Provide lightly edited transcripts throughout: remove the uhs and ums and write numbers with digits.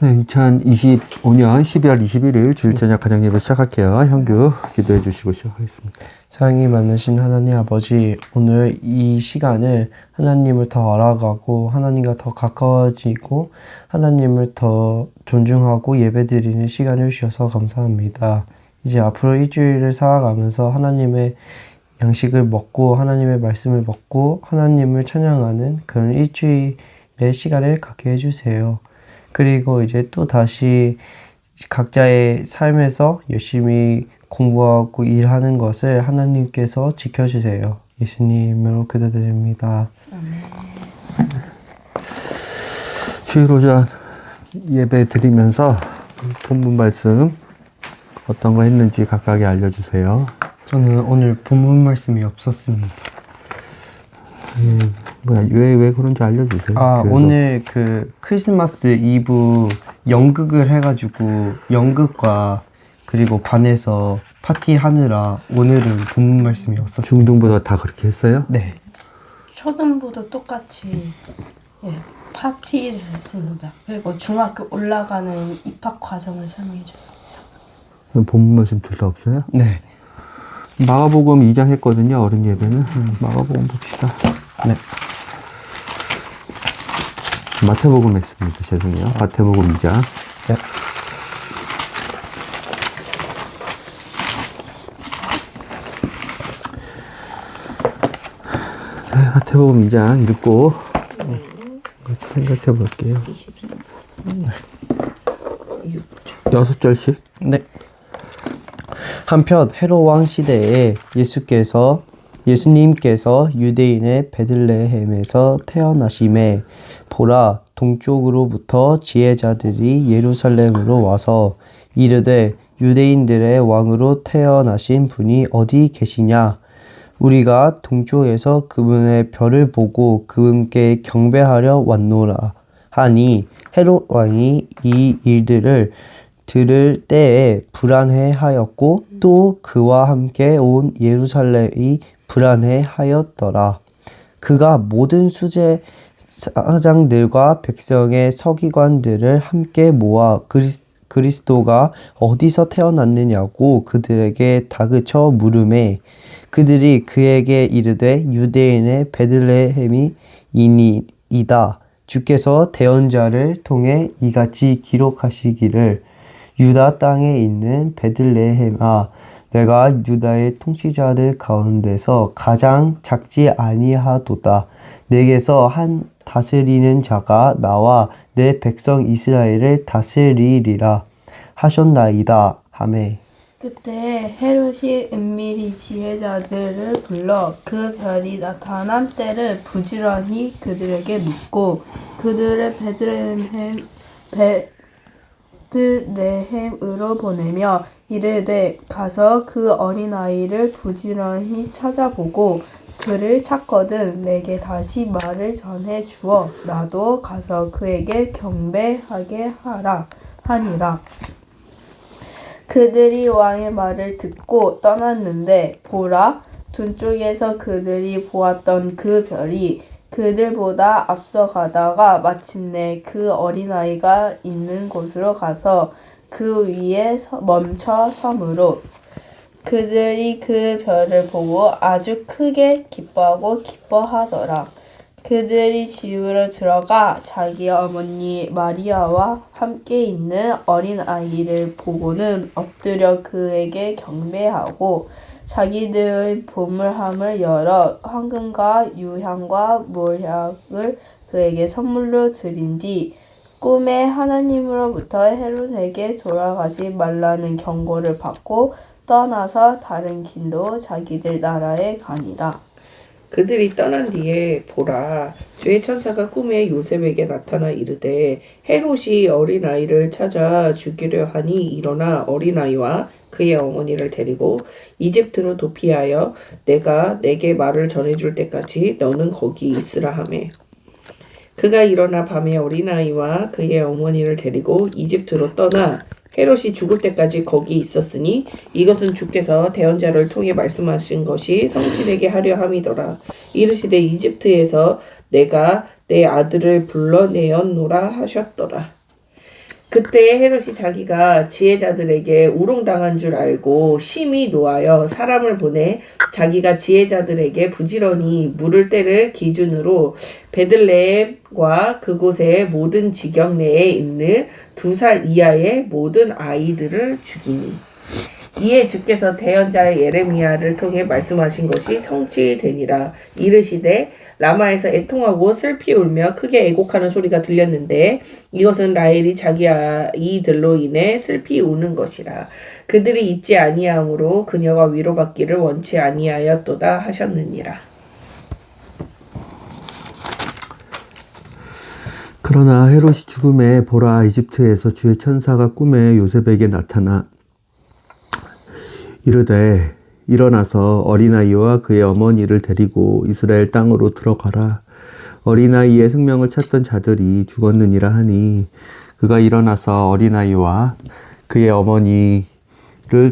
네, 2025년 12월 21일 주일 저녁 가정 예배 시작할게요. 형규 기도해 주시고 시작하겠습니다. 사랑이 많으신 하나님 아버지, 오늘 이 시간을 하나님을 더 알아가고 하나님과 더 가까워지고 하나님을 더 존중하고 예배드리는 시간을 주셔서 감사합니다. 이제 앞으로 일주일을 살아가면서 하나님의 양식을 먹고 하나님의 말씀을 먹고 하나님을 찬양하는 그런 일주일의 시간을 갖게 해주세요. 그리고 이제 또 다시 각자의 삶에서 열심히 공부하고 일하는 것을 하나님께서 지켜주세요. 예수님으로 기도드립니다. 주일 오전 예배 드리면서 본문 말씀 어떤 거 했는지 각각에 알려주세요. 저는 오늘 본문 말씀이 없었습니다. 왜 그런지 알려주세요. 그래서. 오늘 그 크리스마스 이브 연극을 해가지고 연극과 그리고 반에서 파티하느라 오늘은 본문 말씀이 없었어요. 중등부도 다 그렇게 했어요? 네. 초등부도 똑같이 파티를 했습니다. 그리고 중학교 올라가는 입학 과정을 설명해 줬습니다. 그럼 본문 말씀 둘 다 없어요? 네. 마가복음 2장 했거든요. 어른 예배는. 마가복음 봅시다. 네. 마태복음 했습니다. 죄송해요. 마태복음 2장. 네. 네, 마태복음 2장 읽고 같이 생각해 볼게요. 6절씩. 네. 한편 헤롯 왕 시대에 예수님께서 유대인의 베들레헴에서 태어나심에 보라, 동쪽으로부터 지혜자들이 예루살렘으로 와서 이르되 유대인들의 왕으로 태어나신 분이 어디 계시냐? 우리가 동쪽에서 그분의 별을 보고 그분께 경배하려 왔노라 하니 헤롯 왕이 이 일들을 들을 때에 불안해하였고 또 그와 함께 온 예루살렘이 불안해하였더라. 그가 모든 수제사장들과 백성의 서기관들을 함께 모아 그리스도가 어디서 태어났느냐고 그들에게 다그쳐 물으매 그들이 그에게 이르되 유대인의 베들레헴이니이다. 주께서 대언자를 통해 이같이 기록하시기를 유다 땅에 있는 베들레헴아, 내가 유다의 통치자들 가운데서 가장 작지 아니하도다. 내게서 한 다스리는 자가 나와 내 백성 이스라엘을 다스리리라 하셨나이다 하매. 그때 헤롯이 은밀히 지혜자들을 불러 그 별이 나타난 때를 부지런히 그들에게 묻고 그들을 베들레헴으로 보내며 이르되 가서 그 어린아이를 부지런히 찾아보고 그를 찾거든 내게 다시 말을 전해 주어 나도 가서 그에게 경배하게 하라 하니라. 그들이 왕의 말을 듣고 떠났는데 보라, 동쪽에서 그들이 보았던 그 별이 그들보다 앞서 가다가 마침내 그 어린아이가 있는 곳으로 가서 그 위에 멈춰 서므로 그들이 그 별을 보고 아주 크게 기뻐하고 기뻐하더라. 그들이 집으로 들어가 자기 어머니 마리아와 함께 있는 어린아이를 보고는 엎드려 그에게 경배하고 자기들의 보물함을 열어 황금과 유향과 몰약을 그에게 선물로 드린 뒤 꿈에 하나님으로부터 헤롯에게 돌아가지 말라는 경고를 받고 떠나서 다른 길로 자기들 나라에 가니라. 그들이 떠난 뒤에 보라, 주의 천사가 꿈에 요셉에게 나타나 이르되 헤롯이 어린아이를 찾아 죽이려 하니 일어나 어린아이와 그의 어머니를 데리고 이집트로 도피하여 내가 내게 말을 전해줄 때까지 너는 거기 있으라 하매. 그가 일어나 밤에 어린아이와 그의 어머니를 데리고 이집트로 떠나 헤롯이 죽을 때까지 거기 있었으니 이것은 주께서 대언자를 통해 말씀하신 것이 성취되게 하려 함이더라. 이르시되 이집트에서 내가 내 아들을 불러내었노라 하셨더라. 그때 헤롯이 자기가 지혜자들에게 우롱당한 줄 알고 심히 노하여 사람을 보내 자기가 지혜자들에게 부지런히 물을 때를 기준으로 베들레헴과 그곳의 모든 지경 내에 있는 2살 이하의 모든 아이들을 죽이니 이에 주께서 대언자의 예레미야를 통해 말씀하신 것이 성취되니라. 이르시되 라마에서 애통하고 슬피 울며 크게 애곡하는 소리가 들렸는데 이것은 라헬이 자기 아이들로 인해 슬피 우는 것이라. 그들이 잊지 아니하므로 그녀가 위로받기를 원치 아니하였도다 하셨느니라. 그러나 헤롯이 죽음에 보라 이집트에서 주의 천사가 꿈에 요셉에게 나타나 이르되 일어나서 어린아이와 그의 어머니를 데리고 이스라엘 땅으로 들어가라. 어린아이의 생명을 찾던 자들이 죽었느니라 하니 그가 일어나서 어린아이와 그의 어머니를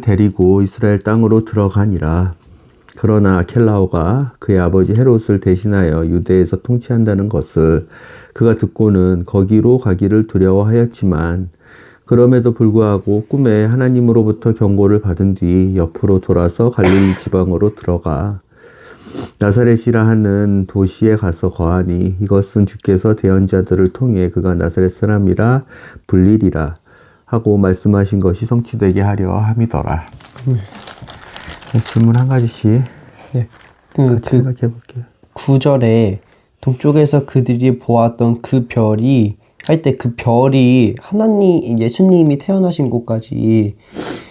데리고 이스라엘 땅으로 들어가니라. 그러나 켈라오가 그의 아버지 헤롯을 대신하여 유대에서 통치한다는 것을 그가 듣고는 거기로 가기를 두려워하였지만 그럼에도 불구하고 꿈에 하나님으로부터 경고를 받은 뒤 옆으로 돌아서 갈릴리 지방으로 들어가 나사렛이라 하는 도시에 가서 거하니 이것은 주께서 대언자들을 통해 그가 나사렛 사람이라 불리리라 하고 말씀하신 것이 성취되게 하려 함이더라. 질문 한 가지씩 네. 같이 생각해 볼게요. 9절에 동쪽에서 그들이 보았던 그 별이 할 때 그 별이 하나님 예수님이 태어나신 곳까지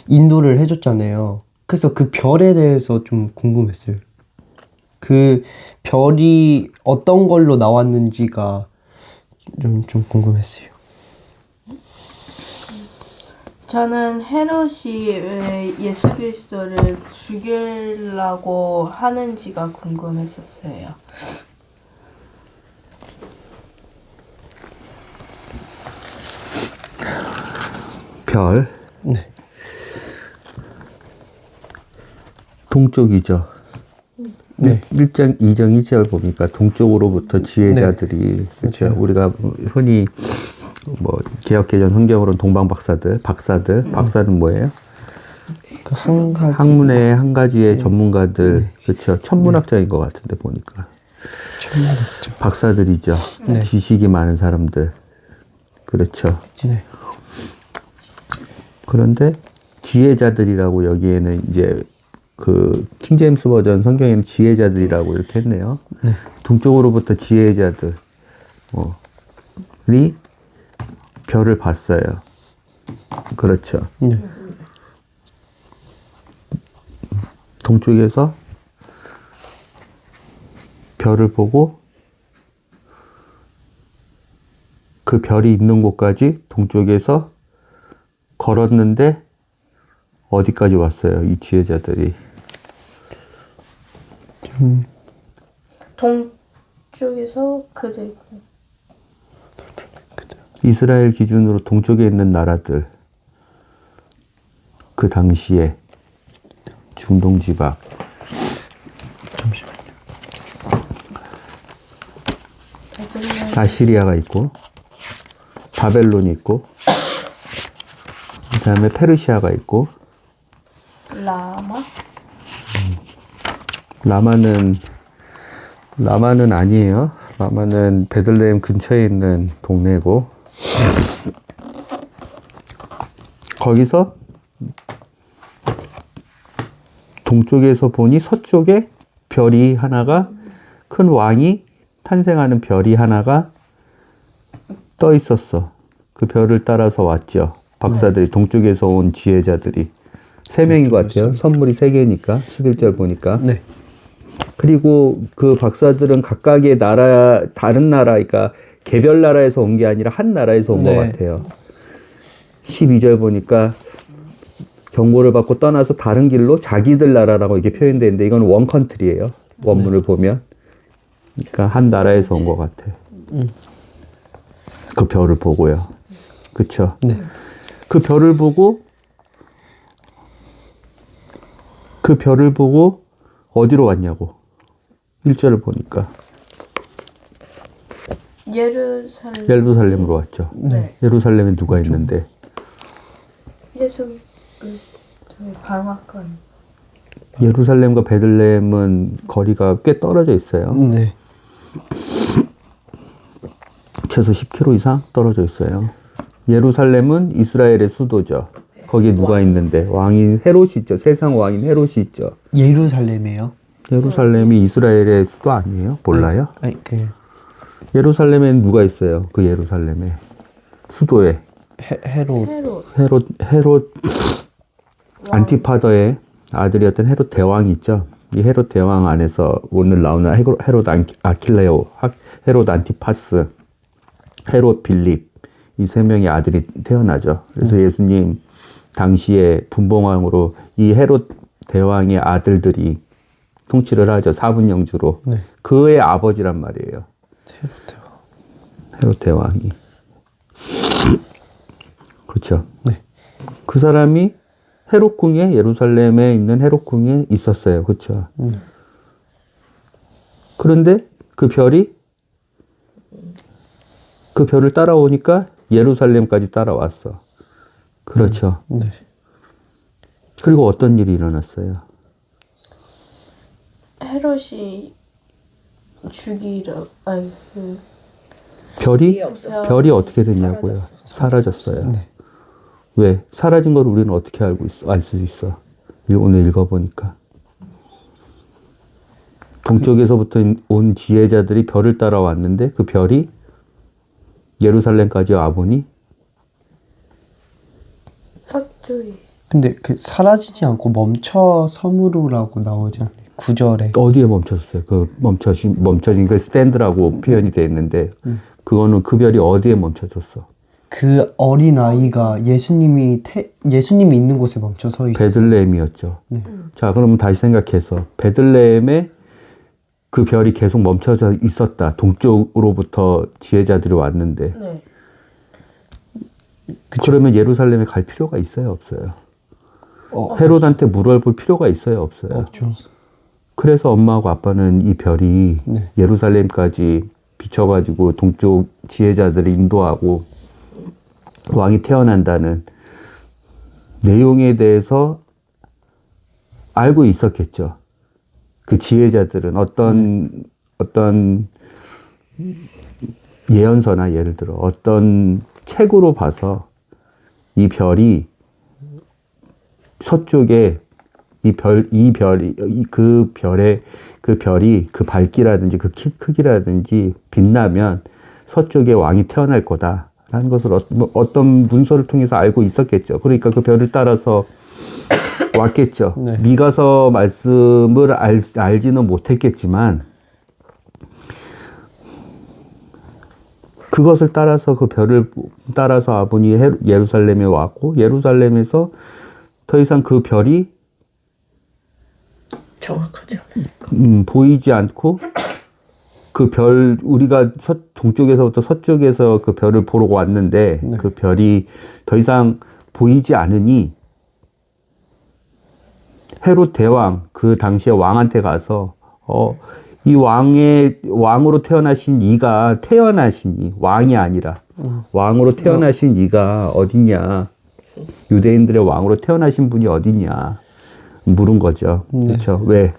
인도를 해줬잖아요. 그래서 그 별에 대해서 좀 궁금했어요. 그 별이 어떤 걸로 나왔는지가 좀 궁금했어요. 저는 헤롯이 왜 예수 그리스도를 죽이려고 하는지가 궁금했었어요. 별 네. 동쪽이죠. 네. 1장 2장 2절 보니까 동쪽으로부터 지혜자들이 그렇죠. 우리가 흔히 뭐 개역개정 성경으로는 동방박사들, 박사는 뭐예요? 그 한 가지 학문의 한 가지의 전문가들, 그렇죠. 천문학자인 것 같은데 보니까 천문학자. 박사들이죠. 네. 지식이 많은 사람들, 그렇죠. 네. 그런데 지혜자들이라고 여기에는 이제 그 킹제임스 버전 성경에는 지혜자들이라고 이렇게 했네요. 네. 동쪽으로부터 지혜자들이 별을 봤어요. 그렇죠. 네. 동쪽에서 별을 보고 그 별이 있는 곳까지 동쪽에서 걸었는데 어디까지 왔어요? 이 지혜자들이. 동쪽에서 그들 이스라엘 기준으로 동쪽에 있는 나라들, 그 당시에 중동 지방, 잠시만요. 아시리아가 있고 바벨론이 있고 그 다음에 페르시아가 있고 라마? 라마는 아니에요. 라마는 베들레헴 근처에 있는 동네고 거기서 동쪽에서 보니 서쪽에 별이 하나가 큰 왕이 탄생하는 별이 하나가 떠 있었어. 그 별을 따라서 왔죠. 박사들이 동쪽에서 온 지혜자들이 3명인 것 같아요. 선물이 3개니까 11절 보니까. 네. 그리고 그 박사들은 각각의 나라, 다른 나라, 그러니까 개별 나라에서 온 게 아니라 한 나라에서 온 것 네. 같아요. 12절 보니까 경고를 받고 떠나서 다른 길로 자기들 나라라고 이렇게 표현되어 있는데 이건 원 컨트리예요. 원문을 보면. 그러니까 한 나라에서 온 것 같아. 그 별을 보고요. 그쵸? 네. 그 별을 보고 어디로 왔냐고. 1절을 보니까 예루살렘으로 왔죠. 네. 예루살렘에 누가 있는데? 예수 그리스도의 방앗간. 예루살렘과 베들레헴은 거리가 꽤 떨어져 있어요. 네. 최소 10km 이상 떨어져 있어요. 예루살렘은 이스라엘의 수도죠. 거기에 누가 있는데? 왕인 헤롯이 있죠. 세상 왕인 헤롯이 있죠. 예루살렘이에요? 예루살렘이 이스라엘의 수도 아니에요? 몰라요? 아니 예루살렘에는 누가 있어요? 그 예루살렘에 수도에 헤롯. 헤롯 안티파더의 아들이었던 헤롯 대왕이 있죠. 이 헤롯 대왕 안에서 오늘 나오는 헤롯 아킬레오, 헤롯 안티파스, 헤롯 빌립 이 세 명의 아들이 태어나죠. 그래서 예수님 당시에 분봉왕으로 이 헤롯 대왕의 아들들이 통치를 하죠. 4분 영주로. 네. 그의 아버지란 말이에요. 헤롯 대왕이. 그렇죠. 네. 그 사람이 헤롯 궁에 예루살렘에 있는 헤롯 궁에 있었어요. 그렇죠. 그런데 그 별을 따라오니까 예루살렘까지 따라왔어. 그렇죠. 네. 그리고 어떤 일이 일어났어요? 헤롯이 죽이려 아니 그 별이 없어. 별이 어떻게 됐냐고요? 사라졌어요. 네. 왜? 사라진 걸 우리는 어떻게 알 수 있어? 오늘 읽어보니까. 동쪽에서부터 온 지혜자들이 별을 따라왔는데 그 별이 예루살렘까지 와보니 서쪽이 근데 그 사라지지 않고 멈춰 서무르라고 나오지 않나요? 9절에. 어디에 멈췄어요? 그 멈춰진 그 스탠드라고 표현이 되어 있는데 그거는 그 별이 어디에 멈춰졌어? 그 어린 아이가 예수님이 있는 곳에 멈춰 서 있어요. 베들레헴이었죠. 네. 자, 그러면 다시 생각해서 베들레헴에 그 별이 계속 멈춰져 있었다. 동쪽으로부터 지혜자들이 왔는데 네. 그러면 예루살렘에 갈 필요가 있어요, 없어요? 헤롯한테 물어볼 필요가 있어요, 없어요? 없죠. 그래서 엄마하고 아빠는 이 별이 네. 예루살렘까지 비춰가지고 동쪽 지혜자들을 인도하고 왕이 태어난다는 내용에 대해서 알고 있었겠죠. 그 지혜자들은 어떤 예언서나 예를 들어 어떤 책으로 봐서 이 별이 서쪽에 그 별이 그 밝기라든지 그 키 크기라든지 빛나면 서쪽에 왕이 태어날 거다라는 것을 어떤 문서를 통해서 알고 있었겠죠. 그러니까 그 별을 따라서 왔겠죠. 네. 미가서 말씀을 알지는 못했겠지만 그것을 따라서 그 별을 따라서 아버니 예루살렘에 왔고 예루살렘에서 더 이상 그 별이 정확하죠. 보이지 않고 그 별 우리가 동쪽에서부터 서쪽에서 그 별을 보러 왔는데 그 별이 더 이상 보이지 않으니 헤롯 대왕 그 당시에 왕한테 가서 이 왕으로 태어나신 이가 태어나시니 왕이 아니라 왕으로 태어나신 이가 어딨냐 유대인들의 왕으로 태어나신 분이 어딨냐 물은 거죠. 그렇죠. 왜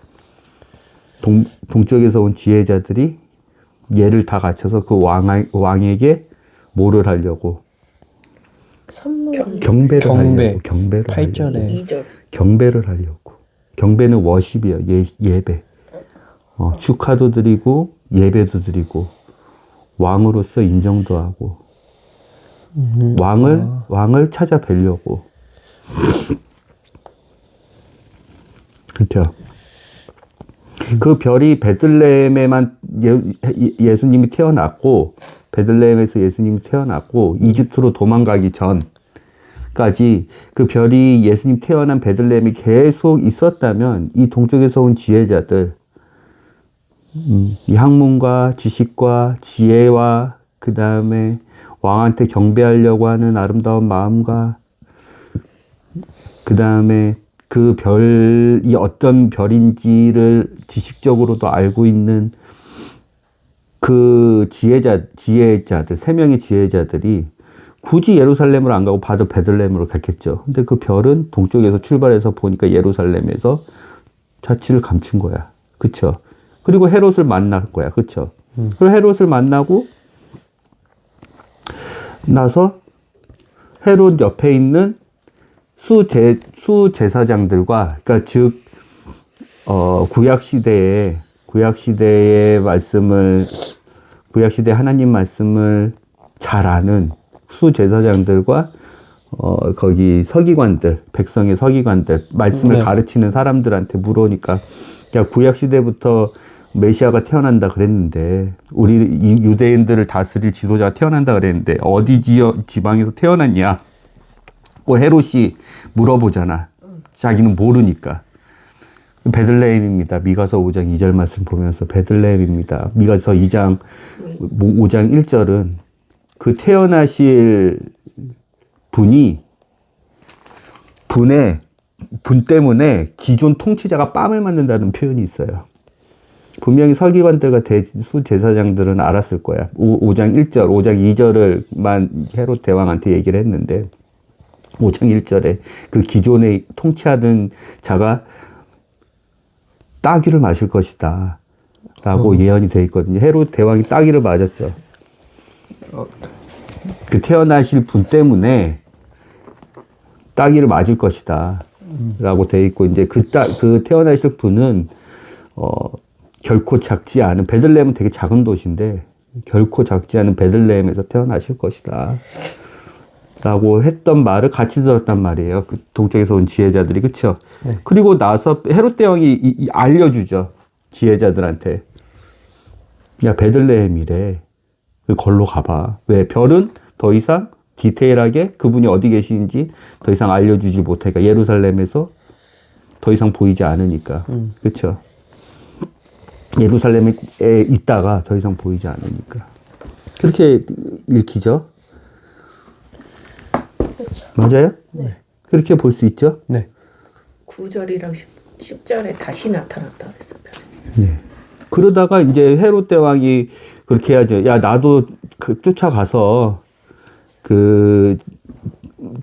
동쪽에서 온 지혜자들이 예를 다 갖춰서 그 왕에게 뭐를 하려고 선물 경배를 하려고 8절에 2절. 경배를 하려고. 경배는 워십이에요. 예배. 축하도 드리고 예배도 드리고 왕으로서 인정도 하고 왕을 찾아뵈려고. 그렇죠. 그 별이 베들레헴에만 예수님이 태어났고 베들레헴에서 예수님이 태어났고 이집트로 도망가기 전까지 그 별이 예수님 태어난 베들레헴이 계속 있었다면 이 동쪽에서 온 지혜자들 이 학문과 지식과 지혜와 그 다음에 왕한테 경배하려고 하는 아름다운 마음과 그 다음에 그 별이 어떤 별인지를 지식적으로도 알고 있는 그 지혜자들, 3명의 지혜자들이 굳이 예루살렘으로 안 가고 바로 베들레헴으로 갔겠죠. 근데 그 별은 동쪽에서 출발해서 보니까 예루살렘에서 자취를 감춘 거야. 그쵸? 그리고 헤롯을 만날 거야. 그쵸? 그리고 헤롯을 만나고 나서 헤롯 옆에 있는 수제사장들과, 그러니까 즉, 구약시대의 하나님 말씀을 잘 아는 수제사장들과, 거기 서기관들, 백성의 서기관들, 말씀을 네. 가르치는 사람들한테 물어보니까, 야, 구약시대부터 메시아가 태어난다 그랬는데, 우리 유대인들을 다스릴 지도자가 태어난다 그랬는데, 어디 지방에서 태어났냐? 그 헤롯이 물어보잖아. 자기는 모르니까. 베들레헴입니다. 미가서 5장 2절 말씀 보면서 베들레헴입니다. 미가서 2장 5장 1절은 그 태어나실 분이 분 때문에 기존 통치자가 뺨을 맞는다는 표현이 있어요. 분명히 서기관들과 수제사장들은 알았을 거야. 5장 1절, 5장 2절을만 헤롯 대왕한테 얘기를 했는데 5장 1절에 그 기존에 통치하던 자가 따귀를 맞을 것이다 라고 예언이 되어 있거든요. 헤롯 대왕이 따귀를 맞았죠. 그 태어나실 분 때문에 따귀를 맞을 것이다 라고 되어 있고, 이제 그 태어나실 분은 결코 작지 않은, 베들레헴은 되게 작은 도시인데 결코 작지 않은 베들레헴에서 태어나실 것이다 라고 했던 말을 같이 들었단 말이에요. 그 동쪽에서 온 지혜자들이. 그쵸? 네. 그리고 나서 헤롯 대왕이 알려주죠. 지혜자들한테. 야, 베들레헴이래. 걸로 가봐. 왜? 별은 더 이상 디테일하게 그분이 어디 계시는지 더 이상 알려주지 못하니까, 예루살렘에서 더 이상 보이지 않으니까. 그쵸? 예루살렘에 있다가 더 이상 보이지 않으니까. 그렇게 읽히죠? 그렇죠. 맞아요? 네. 그렇게 볼 수 있죠? 네. 9절이랑 10절에 다시 나타났다 그랬었잖아요. 네. 그러다가 이제 헤롯 대왕이 그렇게 해야죠. 야, 나도 쫓아가서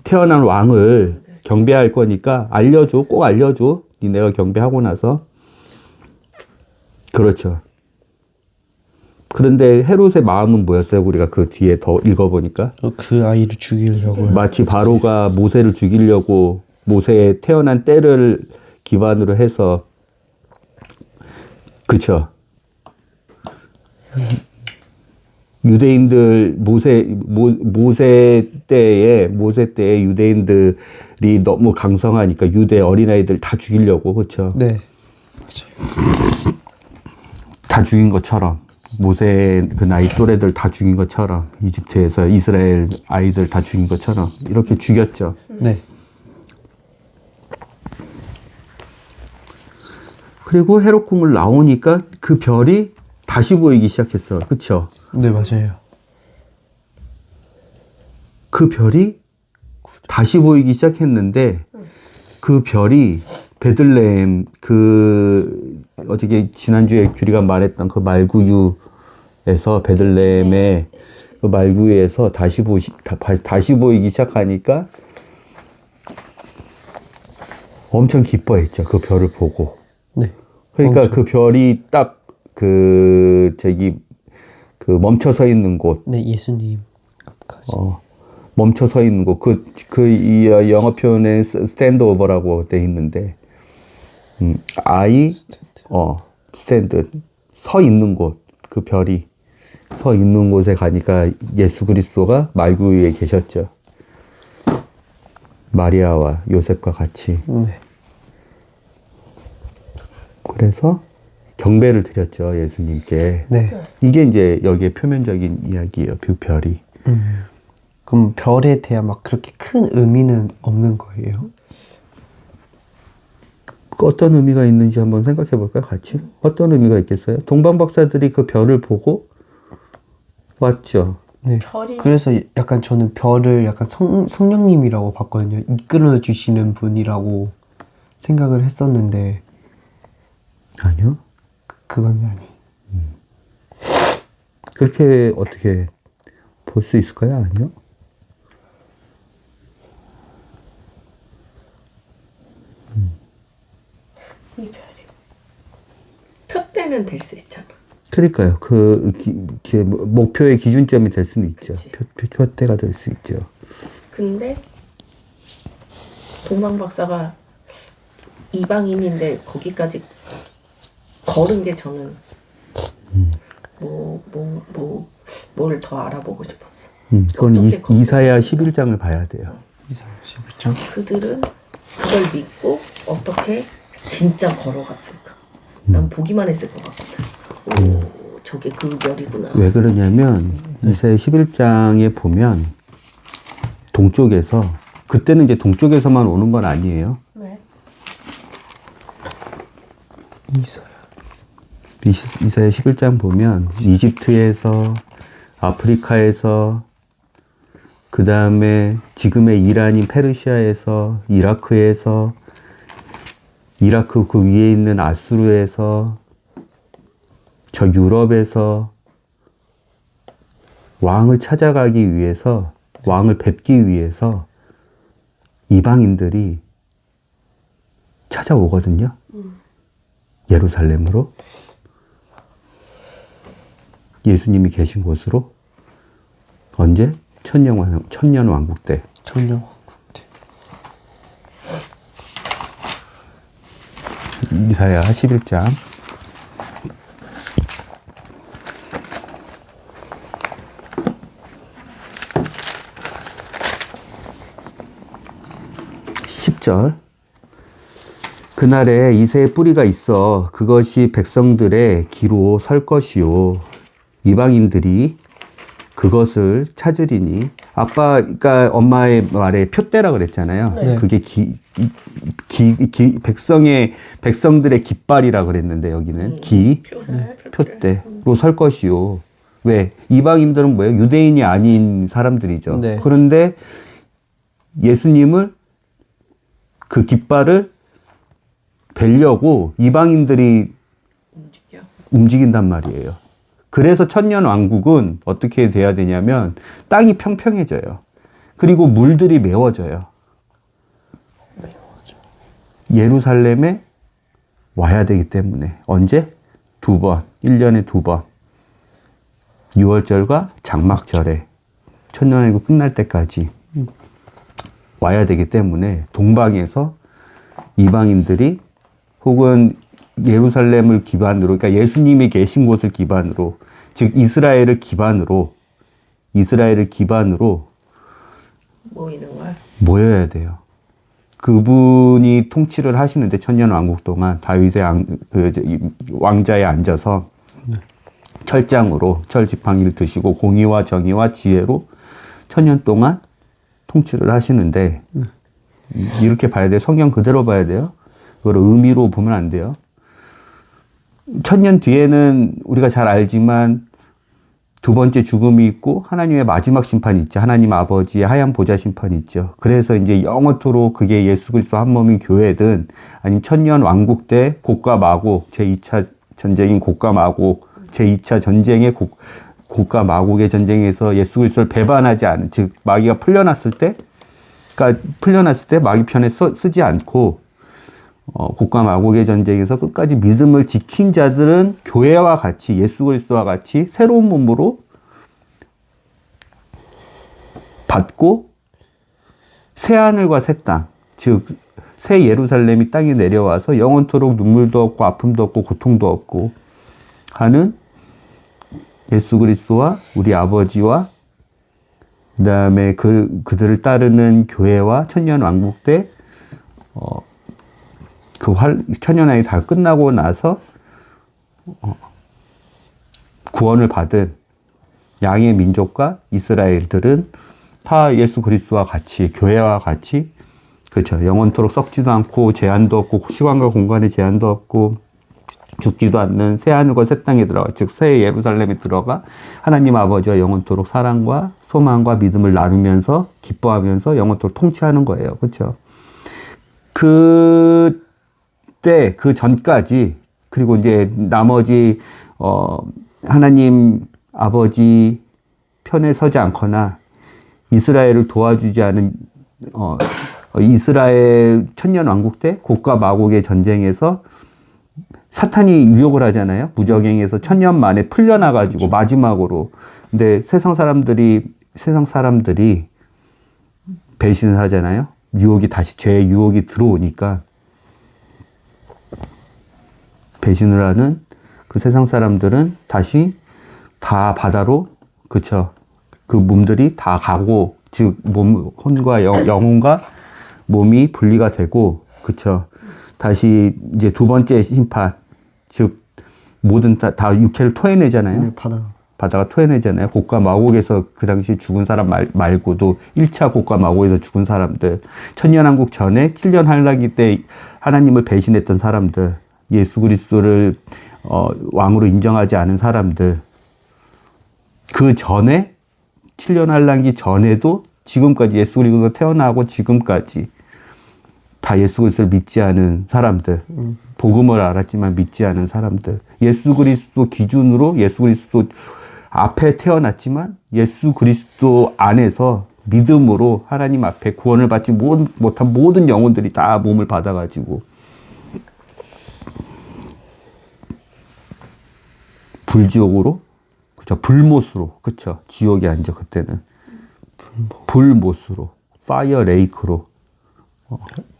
태어난 왕을 경배할 거니까 알려줘. 꼭 알려줘. 내가 경배하고 나서. 그렇죠. 그런데 헤롯의 마음은 뭐였어요? 우리가 그 뒤에 더 읽어보니까. 그 아이를 죽이려고요. 마치 바로가 모세를 죽이려고 모세의 태어난 때를 기반으로 해서, 그쵸? 유대인들 모세 때에 유대인들이 너무 강성하니까 유대 어린아이들 다 죽이려고, 그쵸? 네. 다 죽인 것처럼, 모세 그 나이 또래들 다 죽인 것처럼, 이집트에서 이스라엘 아이들 다 죽인 것처럼 이렇게 죽였죠. 네. 그리고 헤롯 궁을 나오니까 그 별이 다시 보이기 시작했어. 그쵸? 네, 맞아요. 그 별이 다시 보이기 시작했는데, 그 별이 베들레헴, 어저께 지난주에 규리가 말했던 그 말구유에서, 베들레헴의 그 말구유에서 다시 보이기 시작하니까 엄청 기뻐했죠. 그 별을 보고. 네. 그러니까 엄청. 그 별이 딱 멈춰 서 있는 곳, 네, 예수님 앞까지. 멈춰 서 있는 곳, 이 영어 표현에 스탠드 오버라고 돼 있는데, 스탠드, 서 있는 곳, 그 별이 서 있는 곳에 가니까 예수 그리스도가 말구유에 계셨죠. 마리아와 요셉과 같이. 네. 그래서 경배를 드렸죠, 예수님께. 네. 이게 이제 여기에 표면적인 이야기예요, 그 별이. 그럼 별에 대한 막 그렇게 큰 의미는 없는 거예요? 어떤 의미가 있는지 한번 생각해 볼까요, 같이? 어떤 의미가 있겠어요? 동방 박사들이 그 별을 보고 왔죠. 네. 별이 그래서 약간 저는 별을 약간 성령님이라고 봤거든요. 이끌어 주시는 분이라고 생각을 했었는데 아니요. 그건 아니. 그렇게 어떻게 볼 수 있을까요? 아니요? 표대는 될 수 있잖아. 그러니까요. 목표의 기준점이 될 수는 있죠. 그치. 표대가 될 수 있죠. 근데 동방 박사가 이방인인데 거기까지 걸은 게 저는 뭘 더 알아보고 싶었어. 그건 어떻게 거기까지 이사야 11장을 봐야 돼요. 이사야 11장. 그들은 그걸 믿고 어떻게 진짜 걸어갔을까? 난 보기만 했을 것 같거든. 오, 저게 그 별이구나. 왜 그러냐면 이사야 11장에 보면 동쪽에서, 그때는 이제 동쪽에서만 오는 건 아니에요. 네. 이사야. 이사야 11장 보면 이집트에서, 아프리카에서, 그 다음에 지금의 이란인 페르시아에서, 이라크에서, 이라크 그 위에 있는 아수르에서, 저 유럽에서 왕을 찾아가기 위해서, 왕을 뵙기 위해서 이방인들이 찾아오거든요. 예루살렘으로. 예수님이 계신 곳으로. 언제? 천년 왕국 때. 천년왕국 때. 이사야 11장. 그날에 이새의 뿌리가 있어 그것이 백성들의 기로 설 것이요 이방인들이 그것을 찾으리니. 아빠가 엄마의 말에 표대라 그랬잖아요. 네. 그게 백성들의 깃발이라 그랬는데 여기는 표대로 설 것이요. 왜? 이방인들은 뭐예요? 유대인이 아닌 사람들이죠. 네. 그런데 예수님을 그 깃발을 뵈려고 이방인들이 움직인단 말이에요. 그래서 천년 왕국은 어떻게 돼야 되냐면 땅이 평평해져요. 그리고 물들이 메워져요. 예루살렘에 와야 되기 때문에. 언제? 2번. 1년에 2번. 6월절과 장막절에 천년 왕국 끝날 때까지 와야 되기 때문에 동방에서 이방인들이 혹은 예루살렘을 기반으로, 그러니까 예수님이 계신 곳을 기반으로, 즉 이스라엘을 기반으로 모이는 거야. 모여야 돼요. 그분이 통치를 하시는데 천년 왕국 동안 다윗의 왕자에 앉아서 철장으로 철 지팡이를 드시고 공의와 정의와 지혜로 천년 동안 통치를 하시는데 이렇게 봐야 돼요. 성경 그대로 봐야 돼요. 그걸 의미로 보면 안 돼요. 천년 뒤에는 우리가 잘 알지만 두 번째 죽음이 있고 하나님의 마지막 심판이 있죠. 하나님 아버지의 하얀 보좌 심판이 있죠. 그래서 이제 영원토록 그게 예수 그리스도 한 몸인 교회든 아니면 천년 왕국 때 곡과 마곡 제2차 전쟁인 곡과 마곡 제2차 전쟁의 곡과 마곡의 전쟁에서 예수 그리스도를 배반하지 않은, 즉 마귀가 풀려났을 때 마귀 편에 쓰지 않고 곡과 마곡의 전쟁에서 끝까지 믿음을 지킨 자들은 교회와 같이 예수 그리스도와 같이 새로운 몸으로 받고 새 하늘과 새 땅, 즉 새 예루살렘이 땅에 내려와서 영원토록 눈물도 없고 아픔도 없고 고통도 없고 하는 예수 그리스도와 우리 아버지와 그다음에 그들을 따르는 교회와 천년 왕국 때 천년왕이 다 끝나고 나서 구원을 받은 양의 민족과 이스라엘들은 다 예수 그리스도와 같이 교회와 같이 그렇죠. 영원토록 썩지도 않고 제한도 없고 시간과 공간의 제한도 없고 죽지도 않는 새 하늘과 새 땅에 들어가, 즉 새 예루살렘에 들어가 하나님 아버지와 영원토록 사랑과 소망과 믿음을 나누면서 기뻐하면서 영원토록 통치하는 거예요. 그렇죠? 그때 그 전까지, 그리고 이제 나머지 하나님 아버지 편에 서지 않거나 이스라엘을 도와주지 않은 이스라엘 천년왕국 때 곡과 마곡의 전쟁에서 사탄이 유혹을 하잖아요. 무적행에서 천년 만에 풀려나가지고 마지막으로. 근데 세상 사람들이 배신을 하잖아요. 유혹이 다시 죄의 유혹이 들어오니까 배신을 하는 그 세상 사람들은 다시 다 바다로 그쵸. 그 몸들이 다 가고 즉 혼과 영혼과 몸이 분리가 되고 그쵸. 다시 이제 두 번째 심판 즉 모든 다 육체를 토해내잖아요. 바다가 토해내잖아요. 곡과 마곡에서 그 당시 죽은 사람 말고도 1차 곡과 마곡에서 죽은 사람들, 천년왕국 전에 7년 환란기 때 하나님을 배신했던 사람들, 예수 그리스도를 왕으로 인정하지 않은 사람들, 그 전에 7년 환란기 전에도 지금까지 예수 그리스도가 태어나고 지금까지 다 예수 그리스도를 믿지 않은 사람들, 복음을 알았지만 믿지 않은 사람들, 예수 그리스도 기준으로 예수 그리스도 앞에 태어났지만 예수 그리스도 안에서 믿음으로 하나님 앞에 구원을 받지 못한 모든 영혼들이 다 몸을 받아가지고 불지옥으로, 그쵸, 불못으로, 그쵸, 지옥이 아니죠 그때는 불못으로, 파이어 레이크로.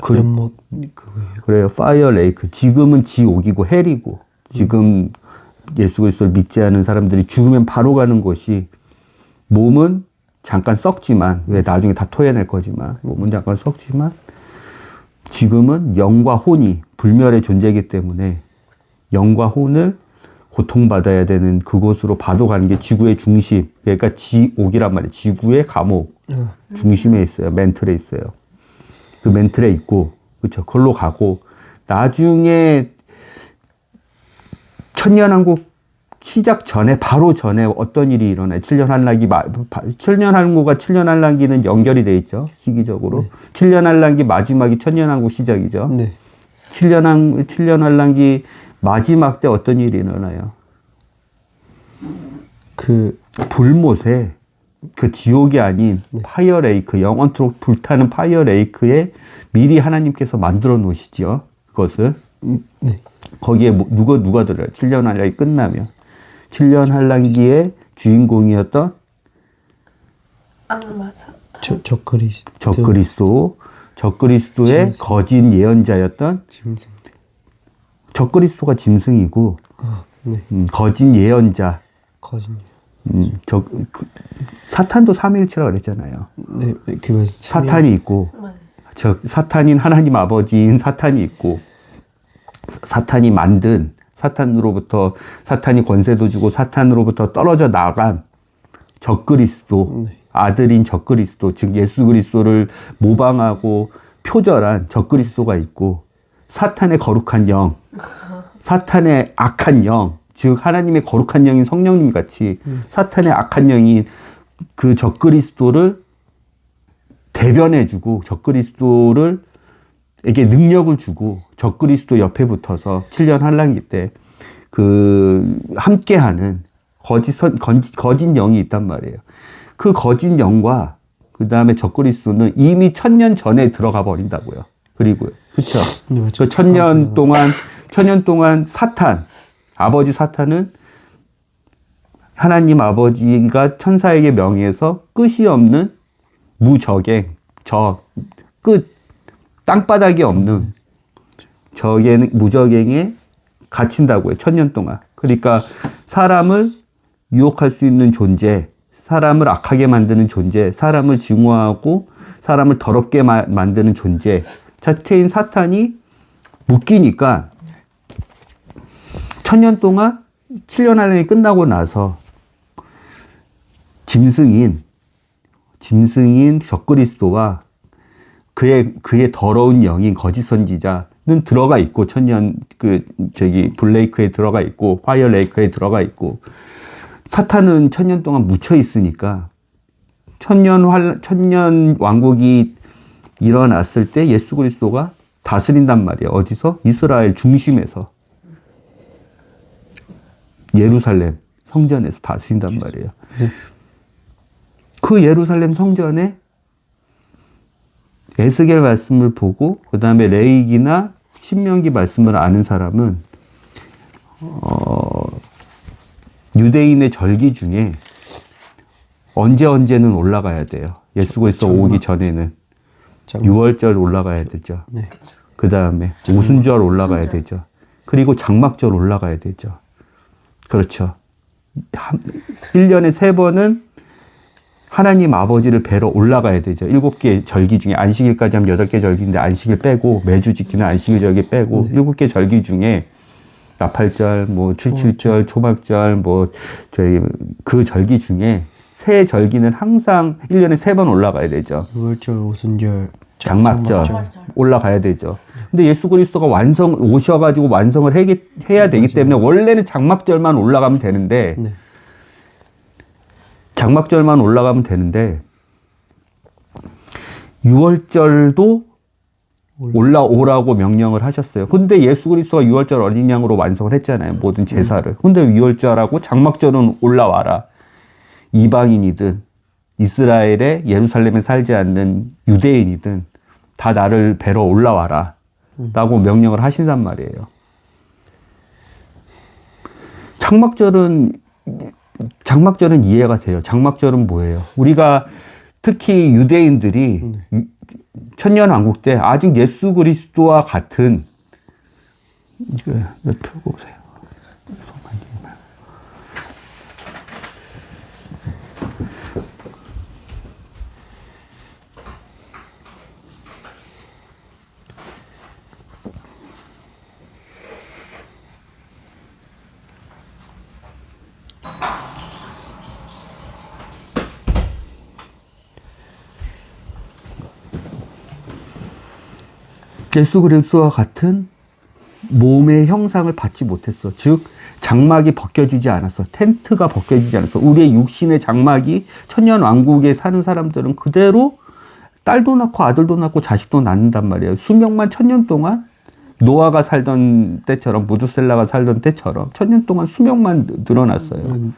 연못 그거예요. 그래요. 파이어 레이크. 지금은 지옥이고 헬이고 지금 예수 그리스도를 믿지 않은 사람들이 죽으면 바로 가는 곳이 몸은 잠깐 썩지만 왜 나중에 다 토해낼 거지만 몸은 잠깐 썩지만 지금은 영과 혼이 불멸의 존재이기 때문에 영과 혼을 고통받아야 되는 그곳으로 바로 가는 게 지구의 중심. 그러니까 지옥이란 말이에요. 지구의 감옥 중심에 있어요. 멘틀에 있어요. 그 멘틀에 있고, 그쵸. 그걸로 가고, 나중에 천년왕국 시작 전에, 바로 전에 어떤 일이 일어나요? 7년 환란기, 7년 항구가 7년 환란기는 연결이 돼 있죠. 시기적으로. 네. 7년 환란기 마지막이 천년왕국 시작이죠. 네. 7년 환란기 마지막 때 어떤 일이 일어나요? 그 불못에 그 지옥이 아닌 파이어 레이크, 영원토록 불타는 파이어 레이크에 미리 하나님께서 만들어 놓으시죠. 그것을. 네. 거기에 누가 들어요? 7년 환란기 끝나면. 7년 환란기의 주인공이었던 악마 사탄. 적그리스도의 거짓 예언자였던 짐승. 적그리스도가 짐승이고 네. 거짓 예언자. 거짓말. 사탄도 삼위일체라고 그랬잖아요. 네, 그 사탄이 있고, 사탄인 하나님 아버지인 사탄이 있고, 사탄이 만든, 사탄으로부터, 사탄이 권세도 주고 사탄으로부터 떨어져 나간 적그리스도, 아들인 적그리스도, 즉 예수 그리스도를 모방하고 표절한 적그리스도가 있고, 사탄의 거룩한 영, 사탄의 악한 영, 즉 하나님의 거룩한 영인 성령님 같이 사탄의 악한 영인 그 적그리스도를 대변해주고 적그리스도를 에게 능력을 주고 적그리스도 옆에 붙어서 7년 환란기 때 그 함께하는 거짓 영이 있단 말이에요. 그 거짓 영과 그 다음에 적그리스도는 이미 1000년 전에 들어가 버린다고요. 그리고요, 그렇죠? 그 1000년 동안 아버지 사탄은 하나님 아버지가 천사에게 명의해서 끝이 없는 무적행, 땅바닥이 없는 무적행에 갇힌다고요. 1000년 동안. 그러니까 사람을 유혹할 수 있는 존재, 사람을 악하게 만드는 존재, 사람을 증오하고 사람을 더럽게 만드는 존재 자체인 사탄이 묶이니까 1000년 동안 7년 환란이 끝나고 나서 짐승인 적그리스도와 그의 더러운 영인 거짓 선지자는 들어가 있고 블레이크에 들어가 있고 파이어 레이크에 들어가 있고 사탄은 1000년 동안 묻혀 있으니까 천년 왕국이 일어났을 때 예수 그리스도가 다스린단 말이에요. 어디서? 이스라엘 중심에서. 예루살렘, 성전에서 다스린단 말이에요. 네. 그 예루살렘 성전에 에스겔 말씀을 보고 그 다음에 레위기나 신명기 말씀을 아는 사람은 유대인의 절기 중에 언제는 올라가야 돼요. 예수 그리스도 오기 전에는 장막. 6월절 올라가야 되죠. 네. 그 다음에 오순절 올라가야 되죠. 그리고 장막절 올라가야 되죠. 그렇죠. 1년에 3번은 하나님 아버지를 뵈러 올라가야 되죠. 7개 절기 중에 안식일까지 하면 8개 절기인데 안식일 빼고 매주 지키는 안식일 절기 빼고 7개 절기 중에 나팔절, 뭐 77절, 초막절, 뭐 저희 그 절기 중에 새 절기는 항상 1년에 3번 올라가야 되죠. 6월절, 오순절, 장막절 올라가야 되죠. 근데 예수 그리스도가 오셔가지고 완성을 해야 되기 때문에 원래는 장막절만 올라가면 되는데 네. 장막절만 올라가면 되는데 6월절도 올라오라고 명령을 하셨어요. 근데 예수 그리스도가 6월절 어린 양으로 완성을 했잖아요. 모든 제사를. 근데 6월절하고 장막절은 올라와라. 이방인이든 이스라엘의 예루살렘에 살지 않는 유대인이든 다 나를 뵈러 올라와라. 라고 명령을 하신단 말이에요. 장막절은 이해가 돼요. 장막절은 뭐예요? 우리가 특히 유대인들이 천년왕국 때 아직 예수 그리스도와 같은 이거 몇 펴고 오세요. 예수 그리스도와 같은 몸의 형상을 받지 못했어. 즉 장막이 벗겨지지 않았어. 텐트가 벗겨지지 않았어. 우리의 육신의 장막이 천년왕국에 사는 사람들은 그대로 딸도 낳고 아들도 낳고 자식도 낳는단 말이에요. 수명만 1000년 동안 노아가 살던 때처럼 무드셀라가 살던 때처럼 1000년 동안 수명만 늘어났어요.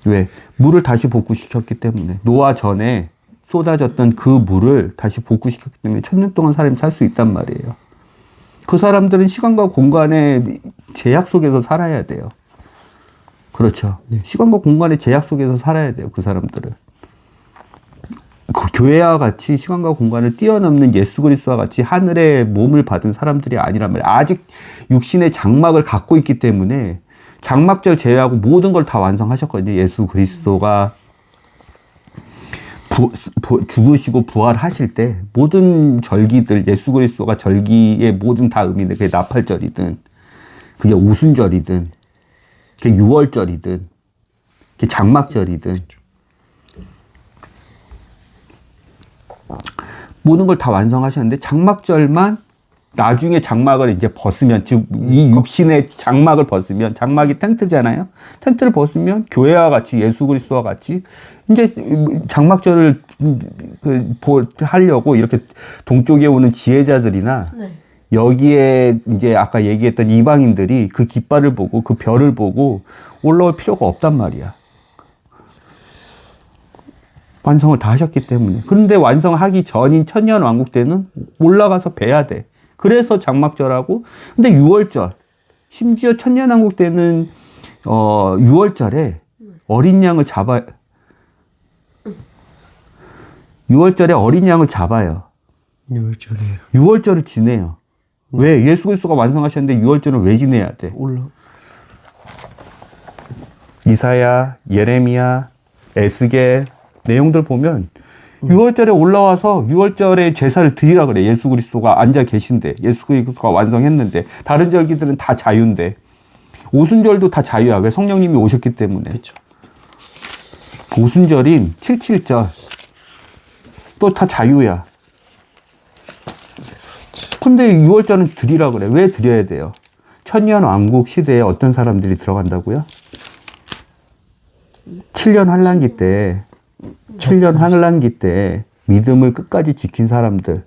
왜? 물을 다시 복구시켰기 때문에. 노아 전에 쏟아졌던 그 물을 다시 복구시켰기 때문에 1000년 동안 사람이 살 수 있단 말이에요. 그 사람들은 시간과 공간의 제약 속에서 살아야 돼요. 그렇죠. 네. 시간과 공간의 제약 속에서 살아야 돼요. 그 사람들은. 그 교회와 같이 시간과 공간을 뛰어넘는 예수 그리스도와 같이 하늘의 몸을 받은 사람들이 아니란 말이에요. 아직 육신의 장막을 갖고 있기 때문에 장막절 제외하고 모든 걸 다 완성하셨거든요. 예수 그리스도가 죽으시고 부활하실 때 모든 절기들, 예수 그리스도가 절기의 모든 다 의미인데 그게 나팔절이든 그게 오순절이든 그게 6월절이든 그게 장막절이든 모든 걸 다 완성하셨는데 장막절만 나중에 장막을 이제 벗으면, 즉 이 육신의 장막을 벗으면, 장막이 텐트잖아요. 텐트를 벗으면 교회와 같이 예수 그리스도와 같이 이제 장막절을 하려고 이렇게 동쪽에 오는 지혜자들이나 네. 여기에 이제 아까 얘기했던 이방인들이 그 깃발을 보고 그 별을 보고 올라올 필요가 없단 말이야. 완성을 다 하셨기 때문에. 그런데 완성하기 전인 천년왕국 때는 올라가서 뵈야 돼. 그래서 장막절하고, 근데 6월절, 심지어 천년왕국 때는 6월절에 어린 양을 6월절에 어린 양을 잡아요. 6월절이에요. 6월절을 지내요. 왜? 예수 그리스도가 완성하셨는데 6월절을 왜 지내야 돼? 이사야, 예레미야, 에스겔 내용들 보면 6월절에 올라와서 6월절에 제사를 드리라 그래. 예수 그리스도가 앉아 계신데, 예수 그리스도가 완성했는데. 다른 절기들은 다 자유인데. 오순절도 다 자유야. 왜? 성령님이 오셨기 때문에. 그렇죠. 오순절인 77절 또 다 자유야. 근데 6월절은 드리라 그래. 왜 드려야 돼요? 천년 왕국 시대에 어떤 사람들이 들어간다고요? 7년 환란기 때 7년 환란기 때 믿음을 끝까지 지킨 사람들,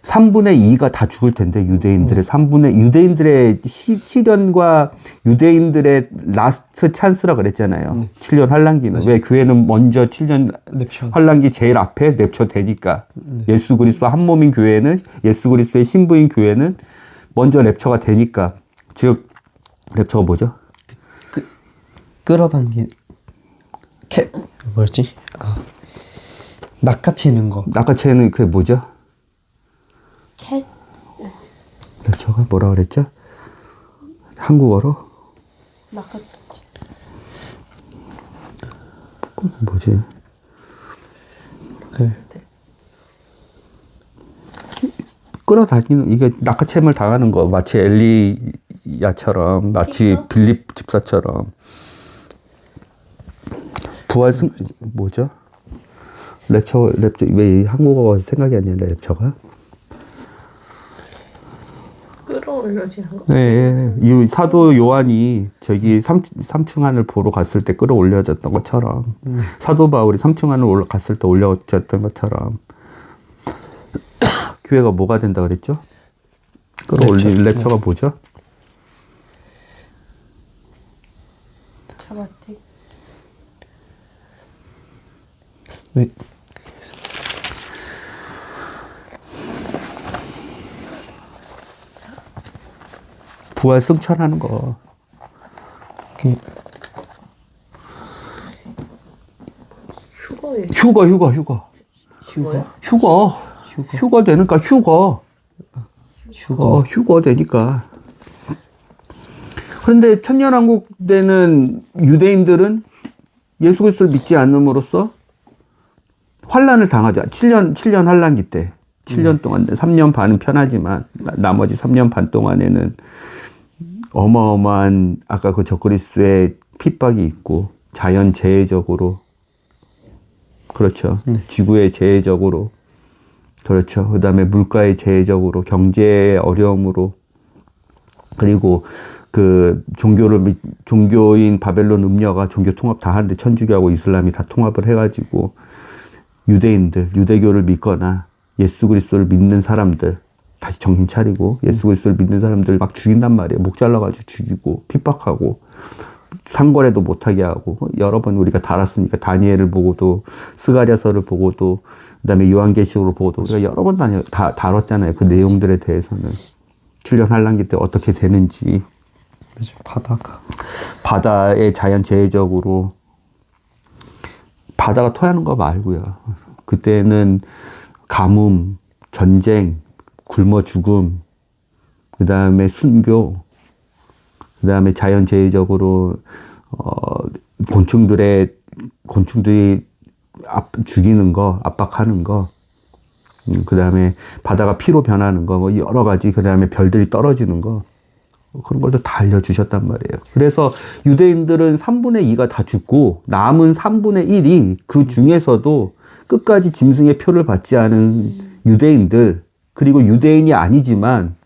3분의 2가 다 죽을 텐데 유대인들의 3분의 유대인들의 시련과 유대인들의 라스트 찬스라 그랬잖아요. 7년 환란기는. 왜 교회는 먼저 7년 랩처. 환란기 제일 앞에 랩처 되니까. 예수 그리스도 한 몸인 교회는 예수 그리스도의 신부인 교회는 먼저 랩처가 되니까. 즉 랩처가 뭐죠? 끌어당긴 뭐였지? 낚아채는 거. 낚아채는 그게 뭐죠? 캣. 랩처가 뭐라 그랬죠? 한국어로? 나가. 뭐지? 그 끌어다니는 이게 낚아채물 당하는 거 마치 엘리야처럼 마치 빌립 집사처럼 부활승 뭐죠? 랩처 왜 한국어가 생각이 안 나냐 랩처가? 끌어올려지는 거. 네, 이 사도 요한이 저기 삼층하늘 보러 갔을 때 끌어올려졌던 것처럼 사도 바울이 삼층하늘 올라갔을 때 올려졌던 것처럼 교회가 뭐가 된다 그랬죠? 끌어올린 랩처가 뭐죠? 자바텍. 왜 부활 승천하는 거. 그 휴거예요. 휴거 되니까 휴거 되니까. 그런데 천년왕국 때는 유대인들은 예수 그리스도를 믿지 않음으로써 환란을 당하죠. 7년 환란기 때. 7년 동안 3년 반은 편하지만 나머지 3년 반 동안에는 어마어마한 아까 그 적그리스도의 핍박이 있고 자연 재해적으로 그렇죠. 지구의 재해적으로 그렇죠. 그다음에 물가의 재해적으로 경제의 어려움으로 그리고 그 종교인 바벨론 음녀가 종교 통합 다 하는데 천주교하고 이슬람이 다 통합을 해가지고 유대교를 믿거나 예수 그리스도를 믿는 사람들 다시 정신 차리고 예수 그리스도를 믿는 사람들 막 죽인단 말이에요. 목 잘라가지고 죽이고 핍박하고 상거래도 못하게 하고 여러 번 우리가 다뤘으니까 다니엘을 보고도 스가랴서를 보고도 그다음에 요한계시록을 보고도 우리가 여러 번 다 다뤘잖아요. 그 내용들에 대해서는 7년 환란기 때 어떻게 되는지 바다의 자연 재해적으로 바다가 토하는 거 말고요. 그때는 가뭄, 전쟁, 굶어 죽음, 그 다음에 순교, 그 다음에 자연재해적으로 곤충들이 죽이는 거, 압박하는 거, 그 다음에 바다가 피로 변하는 거, 뭐 여러 가지, 그 다음에 별들이 떨어지는 거, 그런 걸 다 알려주셨단 말이에요. 그래서 유대인들은 3분의 2가 다 죽고 남은 3분의 1이 그 중에서도 끝까지 짐승의 표를 받지 않은 유대인들, 그리고 유대인이 아니지만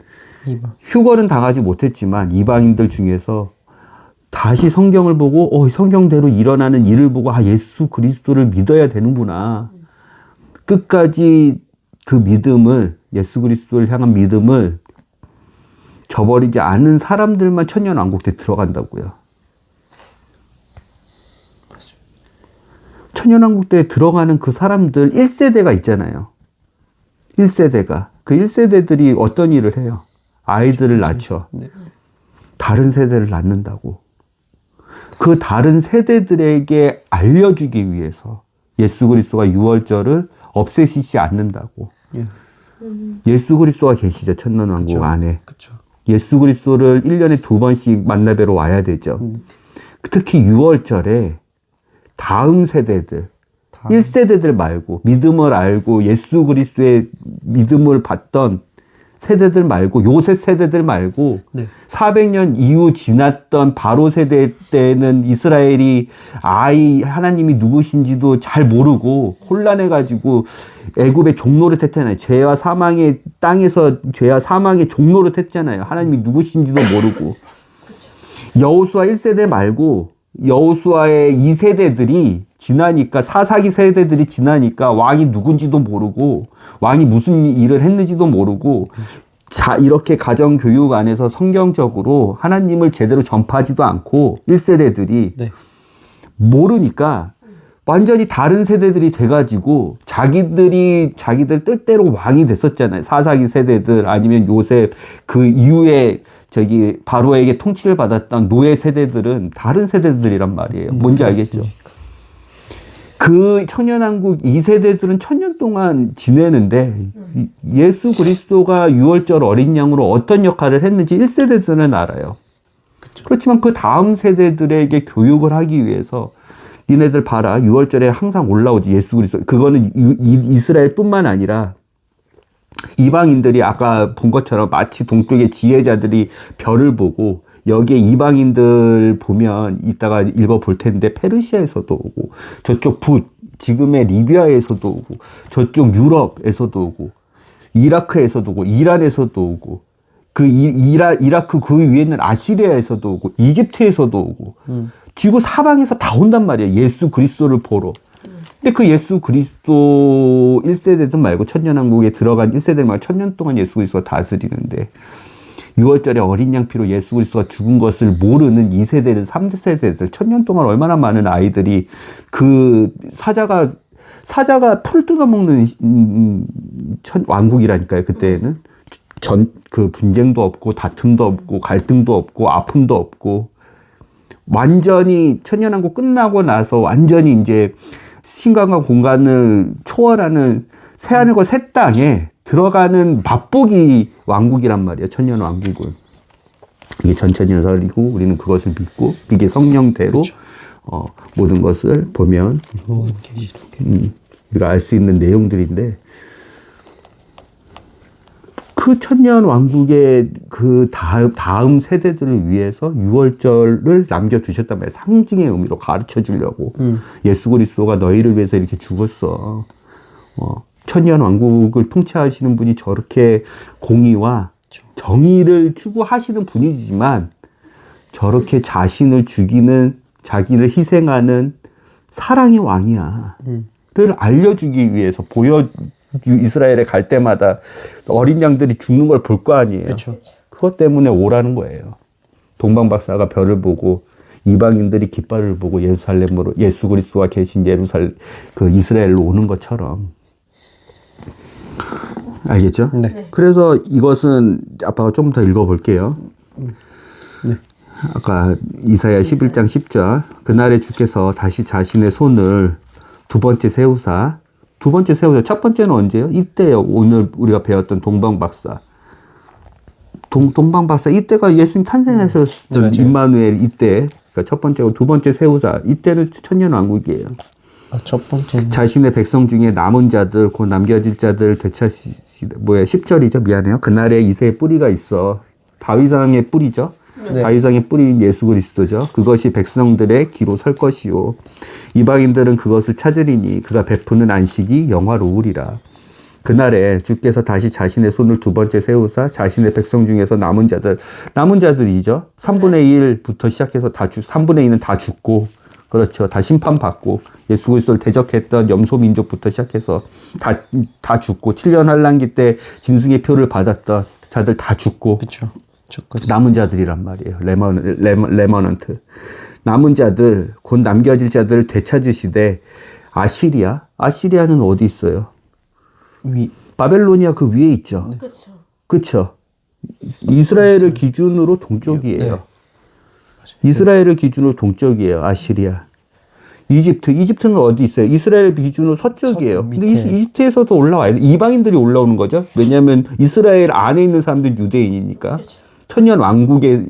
휴거는 당하지 못했지만 이방인들 중에서 다시 성경을 보고 성경대로 일어나는 일을 보고 예수 그리스도를 믿어야 되는구나. 끝까지 그 믿음을 예수 그리스도를 향한 믿음을 저버리지 않은 사람들만 천년왕국 때 들어간다고요. 천년왕국 때 들어가는 그 사람들 1세대가 있잖아요. 1세대가. 그 1세대들이 어떤 일을 해요? 아이들을 낳죠. 다른 세대를 낳는다고. 그 다른 세대들에게 알려주기 위해서 예수 그리스도가 유월절을 없애시지 않는다고. 예수 그리스도가 계시죠. 천년왕국 안에. 그쵸. 예수 그리스도를 1년에 2번씩 만나뵈러 와야 되죠. 특히 유월절에 다음 세대들, 1세대들 말고 믿음을 알고 예수 그리스도의 믿음을 받던 세대들 말고 요셉 세대들 말고 400년 이후 지났던 바로 세대 때는 이스라엘이 하나님이 누구신지도 잘 모르고 혼란해가지고 애굽의 종노릇 했잖아요. 죄와 사망의 땅에서 죄와 사망의 종노릇 했잖아요. 하나님이 누구신지도 모르고. 여호수아 1세대 말고 여호수아의 2세대들이 지나니까, 사사기 세대들이 지나니까 왕이 누군지도 모르고 왕이 무슨 일을 했는지도 모르고, 자, 이렇게 가정교육 안에서 성경적으로 하나님을 제대로 전파하지도 않고 1세대들이 네. 모르니까 완전히 다른 세대들이 돼가지고 자기들 뜻대로 왕이 됐었잖아요. 사사기 세대들 아니면 요셉 그 이후에 저기 바로에게 통치를 받았던 노예 세대들은 다른 세대들이란 말이에요. 뭔지 알겠죠? 그 천년왕국 2세대들은 1000년 동안 지내는데 예수 그리스도가 6월절 어린 양으로 어떤 역할을 했는지 1세대들은 알아요. 그렇지만 그 다음 세대들에게 교육을 하기 위해서 니네들 봐라, 6월절에 항상 올라오지 예수 그리스도. 그거는 이스라엘뿐만 아니라 이방인들이 아까 본 것처럼 마치 동쪽의 지혜자들이 별을 보고, 여기에 이방인들 보면 이따가 읽어볼 텐데 페르시아에서도 오고, 저쪽 지금의 리비아에서도 오고, 저쪽 유럽에서도 오고, 이라크에서도 오고, 이란에서도 오고, 이라크 그 위에 있는 아시리아에서도 오고, 이집트에서도 오고, 지구 사방에서 다 온단 말이에요. 예수 그리스도를 보러. 근데 그 예수 그리스도 1세대들 말고, 천년왕국에 들어간 1세대들 말고 1000년 동안 예수 그리스도가 다스리는데 6월절에 어린 양 피로 예수 그리스도가 죽은 것을 모르는 2세대들, 3세대들, 1000년 동안 얼마나 많은 아이들이 그 사자가 풀 뜯어먹는 왕국이라니까요. 그때는 그 분쟁도 없고 다툼도 없고 갈등도 없고 아픔도 없고, 완전히 천년왕국 끝나고 나서 완전히 이제 신간과 공간을 초월하는 새하늘과 새 땅에 들어가는 맛보기 왕국이란 말이에요. 천년왕국은. 이게 전천년설이고 우리는 그것을 믿고 이게 성령대로 모든 것을 보면 우리가 알 수 있는 내용들인데, 그 천년 왕국의 그 다음 세대들을 위해서 6월절을 남겨두셨단 말이에요. 상징의 의미로 가르쳐 주려고. 예수 그리스도가 너희를 위해서 이렇게 죽었어. 천년 왕국을 통치하시는 분이 저렇게 공의와 정의를 추구하시는 분이지만 저렇게 자신을 죽이는, 자기를 희생하는 사랑의 왕이야. 를 알려주기 위해서 이스라엘에 갈 때마다 어린 양들이 죽는 걸 볼 거 아니에요. 그쵸. 그것 때문에 오라는 거예요. 동방박사가 별을 보고 이방인들이 깃발을 보고 예루살렘으로, 예수 그리스도가 계신 그 이스라엘로 오는 것처럼. 알겠죠? 네. 그래서 이것은 아빠가 좀 더 읽어볼게요. 네. 아까 이사야 11장 10절. 그날에 주께서 다시 자신의 손을 두 번째 세우사. 첫 번째는 언제요? 이때요. 오늘 우리가 배웠던 동방박사. 동방박사 이때가 예수님 탄생하셨던 임마누엘 이때. 그러니까 첫 번째고 두 번째 세우사. 이때는 천년왕국이에요. 첫 번째는 자신의 백성 중에 남은 자들, 곧 남겨질 자들 되찾으시되, 10절이죠. 미안해요. 그날에 이새의 뿌리가 있어. 다윗왕의 뿌리죠. 네. 다윗왕의 뿌리는 예수 그리스도죠. 그것이 백성들의 기로 설 것이요. 이방인들은 그것을 찾으리니 그가 베푸는 안식이 영화로우리라. 그날에 주께서 다시 자신의 손을 두 번째 세우사 자신의 백성 중에서 남은 자들이죠. 3분의 1부터 시작해서 3분의 2는 다 죽고, 그렇죠. 다 심판받고, 예수 그리스도를 대적했던 염소 민족부터 시작해서 다 죽고, 7년 환란기 때 짐승의 표를 받았던 자들 다 죽고, 그쵸. 남은 자들이란 말이에요. 레머넌트. 남은 자들, 곧 남겨질 자들을 되찾으시되, 아시리아는 어디 있어요? 바벨로니아 그 위에 있죠. 네. 그렇죠. 그쵸. 이스라엘을 기준으로 동쪽이에요. 네. 이스라엘을 기준으로 동쪽이에요. 아시리아. 이집트는 어디 있어요? 이스라엘 기준으로 서쪽이에요. 근데 이집트에서도 올라와요. 이방인들이 올라오는 거죠. 왜냐하면 이스라엘 안에 있는 사람들은 유대인이니까. 그렇죠. 천년 왕국에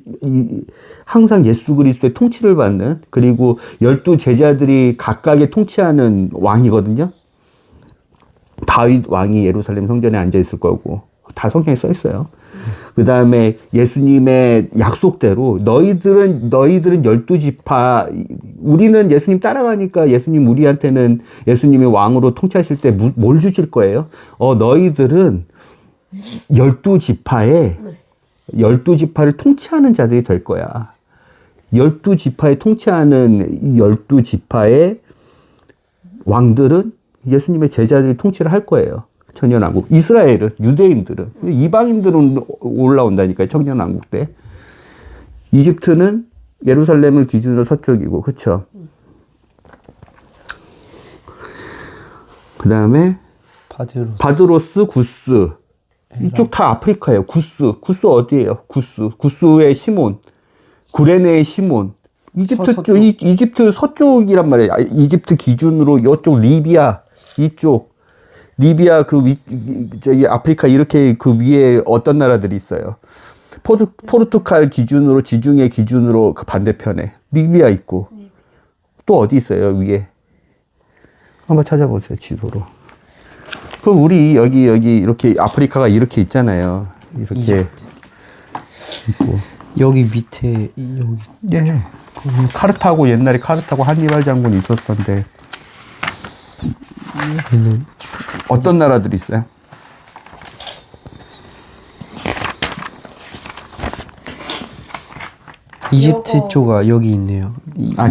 항상 예수 그리스도의 통치를 받는, 그리고 12 제자들이 각각의 통치하는 왕이거든요. 다윗 왕이 예루살렘 성전에 앉아 있을 거고, 다 성경에 써 있어요. 그 다음에 예수님의 약속대로 너희들은 12지파, 우리는 예수님 따라가니까 예수님 우리한테는 예수님이 왕으로 통치하실 때 뭘 주실 거예요? 너희들은 12지파에 12지파를 통치하는 자들이 될 거야. 12지파에 통치하는 이 12지파의 왕들은 예수님의 제자들이 통치를 할 거예요. 천년왕국. 이스라엘은, 유대인들은, 이방인들은 올라온다니까요. 천년왕국 때. 이집트는 예루살렘을 기준으로 서쪽이고, 그쵸? 그 다음에 바드로스, 구스. 이쪽 다 아프리카예요. 구스 어디예요? 구스의 시몬, 구레네의 시몬. 이집트 쪽, 이집트 서쪽이란 말이에요. 이집트 기준으로 이쪽 리비아, 이쪽 리비아 저기 아프리카 이렇게 그 위에 어떤 나라들이 있어요. 포르투갈 기준으로, 지중해 기준으로 그 반대편에 리비아 있고 또 어디 있어요 위에? 한번 찾아보세요 지도로. 그럼 우리 여기 이렇게 아프리카가 이렇게 있잖아요. 이렇게 있고 여기 밑에 여기 예. 카르타고 옛날에 카르타고 한니발 장군이 있었던데 여기는 어떤 나라들이 있어요? 이집트 요거. 쪽가 여기 있네요.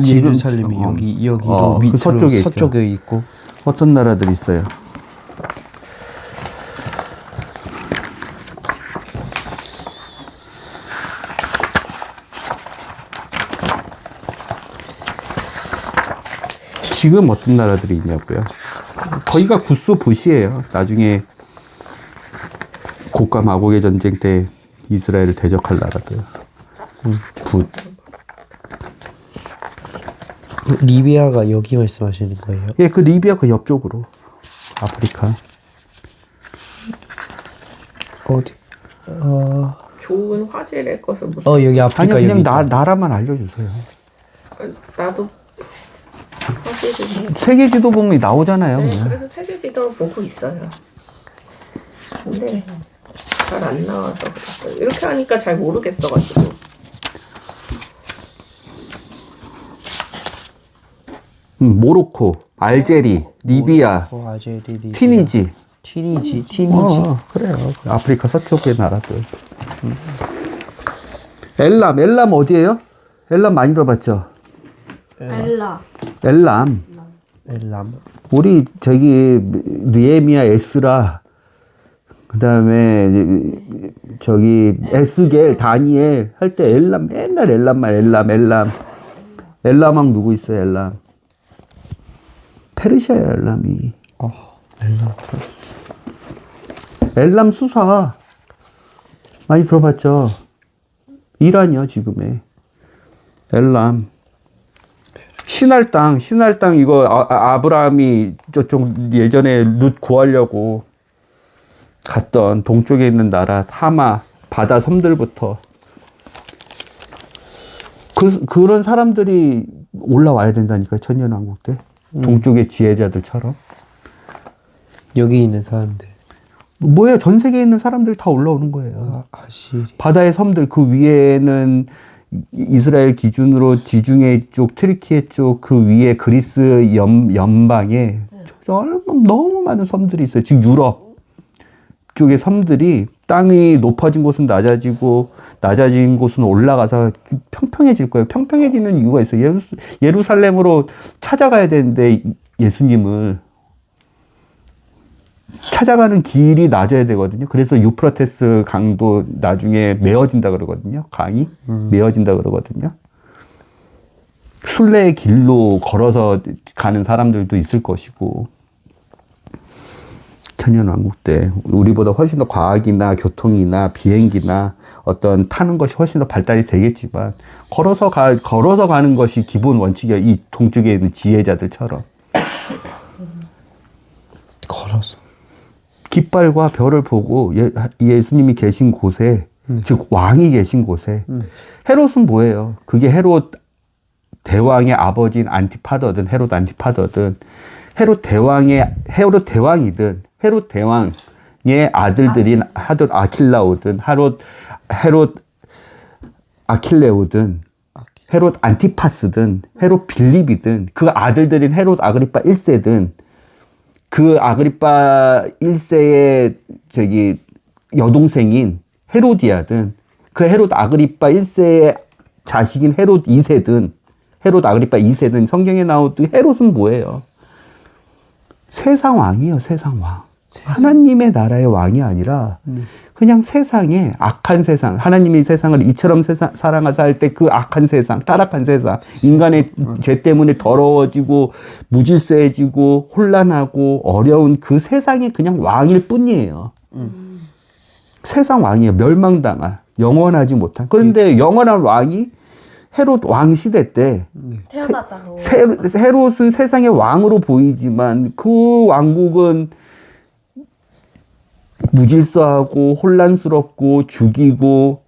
지금 예루살렘이 여기로 그 밑으로 서쪽에 있죠. 서쪽에 있고. 어떤 나라들이 있어요? 지금 어떤 나라들이 있냐고요? 거기가 구스 붓이에요. 나중에 고가 마고의 전쟁 때 이스라엘을 대적할 나라들. 붓. 리비아가 여기 말씀하시는 거예요? 예, 그 리비아 그 옆쪽으로. 아프리카. 어디? 좋은 화질의 것을 못. 여기 아프리카 아니 그냥 여기 있다. 나라만 알려주세요. 나도 화질이. 세계 지도 보면 나오잖아요. 네, 그냥. 그래서 세계 지도를 보고 있어요. 근데 잘 안 나와서 그랬어요. 이렇게 하니까 잘 모르겠어가지고. 모로코, 알제리, 리비아, 알제리, 리비아. 튀니지. 튀니지. 그래요. 아프리카 서쪽의 나라들. 엘람 어디예요? 엘람 많이 들어봤죠? 엘라. 엘람. 엘람. 우리 저기 느헤미야, 에스라, 그다음에 저기 에스겔, 다니엘 할 때 엘람 맨날 엘람왕 누구 있어요? 엘람. 페르시아야 엘람이. 엘람 수사 많이 들어봤죠? 이란이요 지금의 엘람. 신할 땅 이거 아브라함이 저쪽 예전에 룻 구하려고 갔던 동쪽에 있는 나라 하마 바다 섬들부터 그런 사람들이 올라와야 된다니까요. 천년왕국 때 동쪽의 지혜자들처럼. 여기 있는 사람들. 뭐예요? 전 세계에 있는 사람들이 다 올라오는 거예요. 아시리. 바다의 섬들 그 위에는 이스라엘 기준으로 지중해 쪽, 트리키에 쪽 그 위에 그리스 연방에 너무 많은 섬들이 있어요. 지금 유럽 쪽의 섬들이 땅이 높아진 곳은 낮아지고 낮아진 곳은 올라가서 평평해질 거예요. 평평해지는 이유가 있어요. 예루살렘으로 찾아가야 되는데 예수님을 찾아가는 길이 낮아야 되거든요. 그래서 유프라테스 강도 나중에 메어진다 그러거든요. 강이 메어진다 그러거든요. 순례의 길로 걸어서 가는 사람들도 있을 것이고. 천년왕국 때 우리보다 훨씬 더 과학이나 교통이나 비행기나 어떤 타는 것이 훨씬 더 발달이 되겠지만 걸어서 가는 것이 기본 원칙이야. 이 동쪽에 있는 지혜자들처럼. 걸어서. 깃발과 별을 보고 예수님이 계신 곳에, 즉 왕이 계신 곳에. 헤롯은 뭐예요? 그게 헤롯 대왕의 아버지인 안티파더든 헤롯 안티파더든 헤롯 대왕이든 헤롯 대왕의 아들들인 헤롯 아킬라오든 헤롯 아킬레오든 헤롯 안티파스든 헤롯 빌립이든 그 아들들인 헤롯 아그리파 1세든 그 아그리파 1세의 저기 여동생인 헤로디아든 그 헤롯 아그리파 1세의 자식인 헤롯 2세든 헤롯 아그리파 2세든 성경에 나오듯 헤롯은 뭐예요? 세상 왕이에요. 세상 왕. 하나님의 나라의 왕이 아니라 그냥 세상에 악한 세상, 하나님이 세상을 이처럼 사랑하사 할 때 그 악한 세상, 타락한 세상, 인간의 죄 때문에 더러워지고 무질서해지고 혼란하고 어려운 그 세상이 그냥 왕일 뿐이에요. 세상 왕이에요. 멸망당할, 영원하지 못한. 그런데 영원한 왕이 헤롯 왕 시대 때 태어났다고. 헤롯은 세상의 왕으로 보이지만 그 왕국은 무질서하고 혼란스럽고 죽이고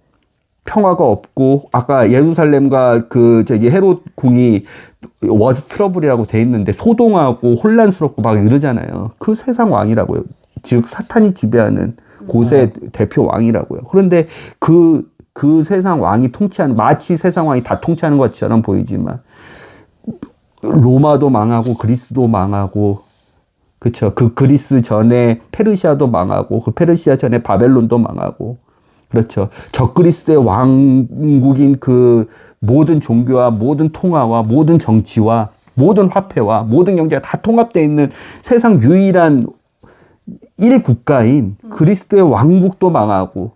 평화가 없고 아까 예루살렘과 그 저기 헤롯 궁이 워스 트러블이라고 돼 있는데 소동하고 혼란스럽고 막 이러잖아요. 그 세상 왕이라고요. 즉 사탄이 지배하는 곳의 대표 왕이라고요. 그런데 그 세상 왕이 통치하는 마치 세상 왕이 다 통치하는 것처럼 보이지만 로마도 망하고 그리스도 망하고 그렇죠. 그 그리스 전에 페르시아도 망하고 그 페르시아 전에 바벨론도 망하고 그렇죠. 적그리스도의 왕국인 그 모든 종교와 모든 통화와 모든 정치와 모든 화폐와 모든 경제가 다 통합되어 있는 세상 유일한 1국가인 그리스도의 왕국도 망하고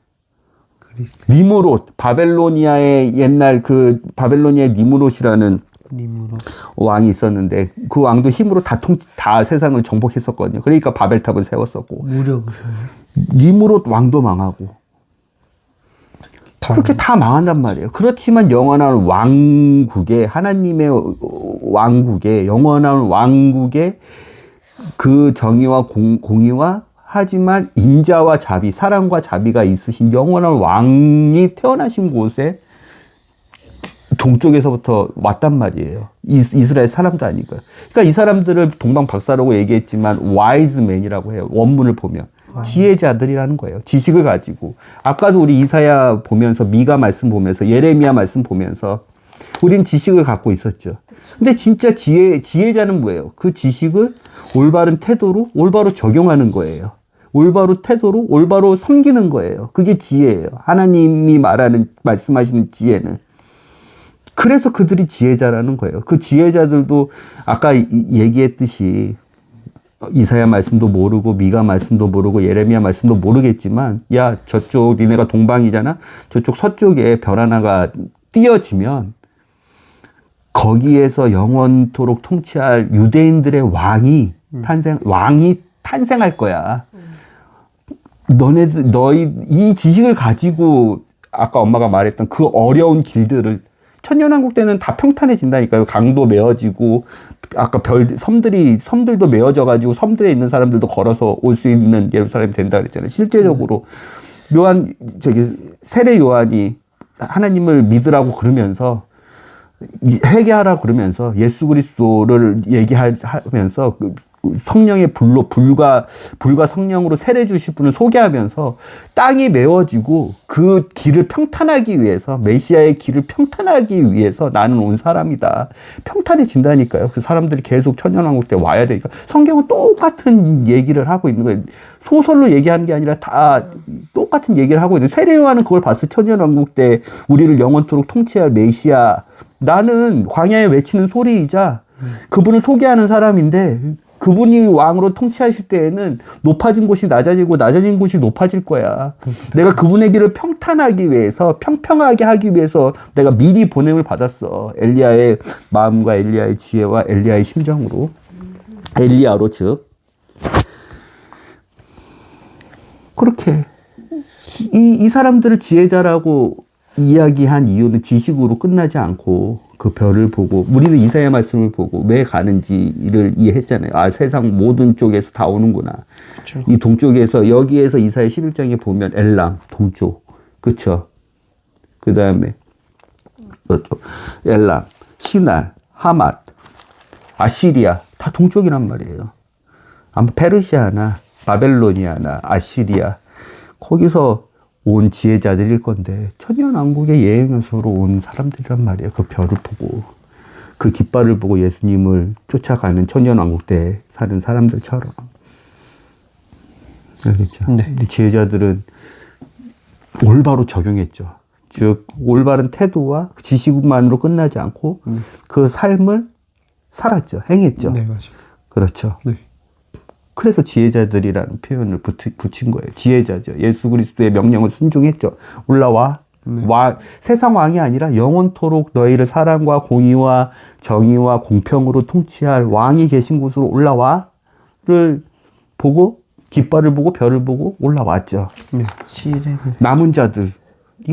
니무롯 바벨로니아의 옛날 그 바벨로니아의 니무롯이라는 왕이 있었는데 그 왕도 힘으로 다 세상을 정복했었거든요. 그러니까 바벨탑을 세웠었고 니무롯 왕도 망하고 그렇게 다 망한단 말이에요. 그렇지만 영원한 왕국의 하나님의 왕국의 영원한 왕국의 그 정의와 공의와 하지만 인자와 자비, 사랑과 자비가 있으신 영원한 왕이 태어나신 곳에 동쪽에서부터 왔단 말이에요. 이스라엘 사람도 아니고요. 그러니까 이 사람들을 동방박사라고 얘기했지만 와이즈맨이라고 해요. 원문을 보면. 지혜자들이라는 거예요. 지식을 가지고. 아까도 우리 이사야 보면서 미가 말씀 보면서 예레미야 말씀 보면서 우린 지식을 갖고 있었죠. 근데 진짜 지혜자는 뭐예요? 그 지식을 올바른 태도로 올바로 적용하는 거예요. 올바로 태도로 올바로 섬기는 거예요. 그게 지혜예요. 하나님이 말씀하시는 지혜는. 그래서 그들이 지혜자라는 거예요. 그 지혜자들도 아까 얘기했듯이 이사야 말씀도 모르고 미가 말씀도 모르고 예레미야 말씀도 모르겠지만 야 저쪽 니네가 동방이잖아. 저쪽 서쪽에 별 하나가 띄어지면 거기에서 영원토록 통치할 유대인들의 왕이 탄생할 거야. 너희 이 지식을 가지고 아까 엄마가 말했던 그 어려운 길들을 천년왕국 때는 다 평탄해진다니까요. 강도 메어지고 아까 섬들도 메어져가지고 섬들에 있는 사람들도 걸어서 올 수 있는 예루살렘이 된다 그랬잖아요. 실제적으로 세례 요한이 하나님을 믿으라고 그러면서 회개하라 그러면서 예수 그리스도를 얘기하면서 성령의 불로 불과 성령으로 세례 주실 분을 소개하면서 땅이 메워지고 그 길을 평탄하기 위해서 메시아의 길을 평탄하기 위해서 나는 온 사람이다. 평탄해진다니까요. 그 사람들이 계속 천년왕국 때 와야 되니까 성경은 똑같은 얘기를 하고 있는 거예요. 소설로 얘기하는 게 아니라 다 똑같은 얘기를 하고 있는 거예요. 세례 요한은 그걸 봤어. 천년왕국 때 우리를 영원토록 통치할 메시아. 나는 광야에 외치는 소리이자 그분을 소개하는 사람인데 그분이 왕으로 통치하실 때에는 높아진 곳이 낮아지고 낮아진 곳이 높아질 거야. 내가 그분의 길을 평탄하기 위해서 평평하게 하기 위해서 내가 미리 보냄을 받았어. 엘리야의 마음과 엘리야의 지혜와 엘리야의 심정으로. 엘리야로 즉. 그렇게 이 사람들을 지혜자라고 이야기한 이유는 지식으로 끝나지 않고 그 별을 보고 우리는 이사야 말씀을 보고 왜 가는지를 이해했잖아요. 아 세상 모든 쪽에서 다 오는구나. 그쵸. 이 동쪽에서 여기에서 이사야 11장에 보면 엘람 동쪽 그쵸. 그 다음에 엘람 시날 하맛 아시리아 다 동쪽이란 말이에요. 아마 페르시아나 바벨로니아나 아시리아 거기서 온 지혜자들일 건데 천년왕국의 여행에서로 온 사람들이란 말이에요. 그 별을 보고 그 깃발을 보고 예수님을 쫓아가는 천년왕국 때 사는 사람들처럼. 알겠죠? 네. 지혜자들은 올바로 적용했죠. 즉 올바른 태도와 지식만으로 끝나지 않고 그 삶을 살았죠. 행했죠. 네, 맞아요. 그렇죠. 네. 그래서 지혜자들이라는 표현을 붙인 거예요. 지혜자죠. 예수 그리스도의 명령을 순종했죠. 올라와. 세상 왕이 아니라 영원토록 너희를 사랑과 공의와 정의와 공평으로 통치할 왕이 계신 곳으로 올라와를 보고 깃발을 보고 별을 보고 올라왔죠. 네. 시래는 남은 자들인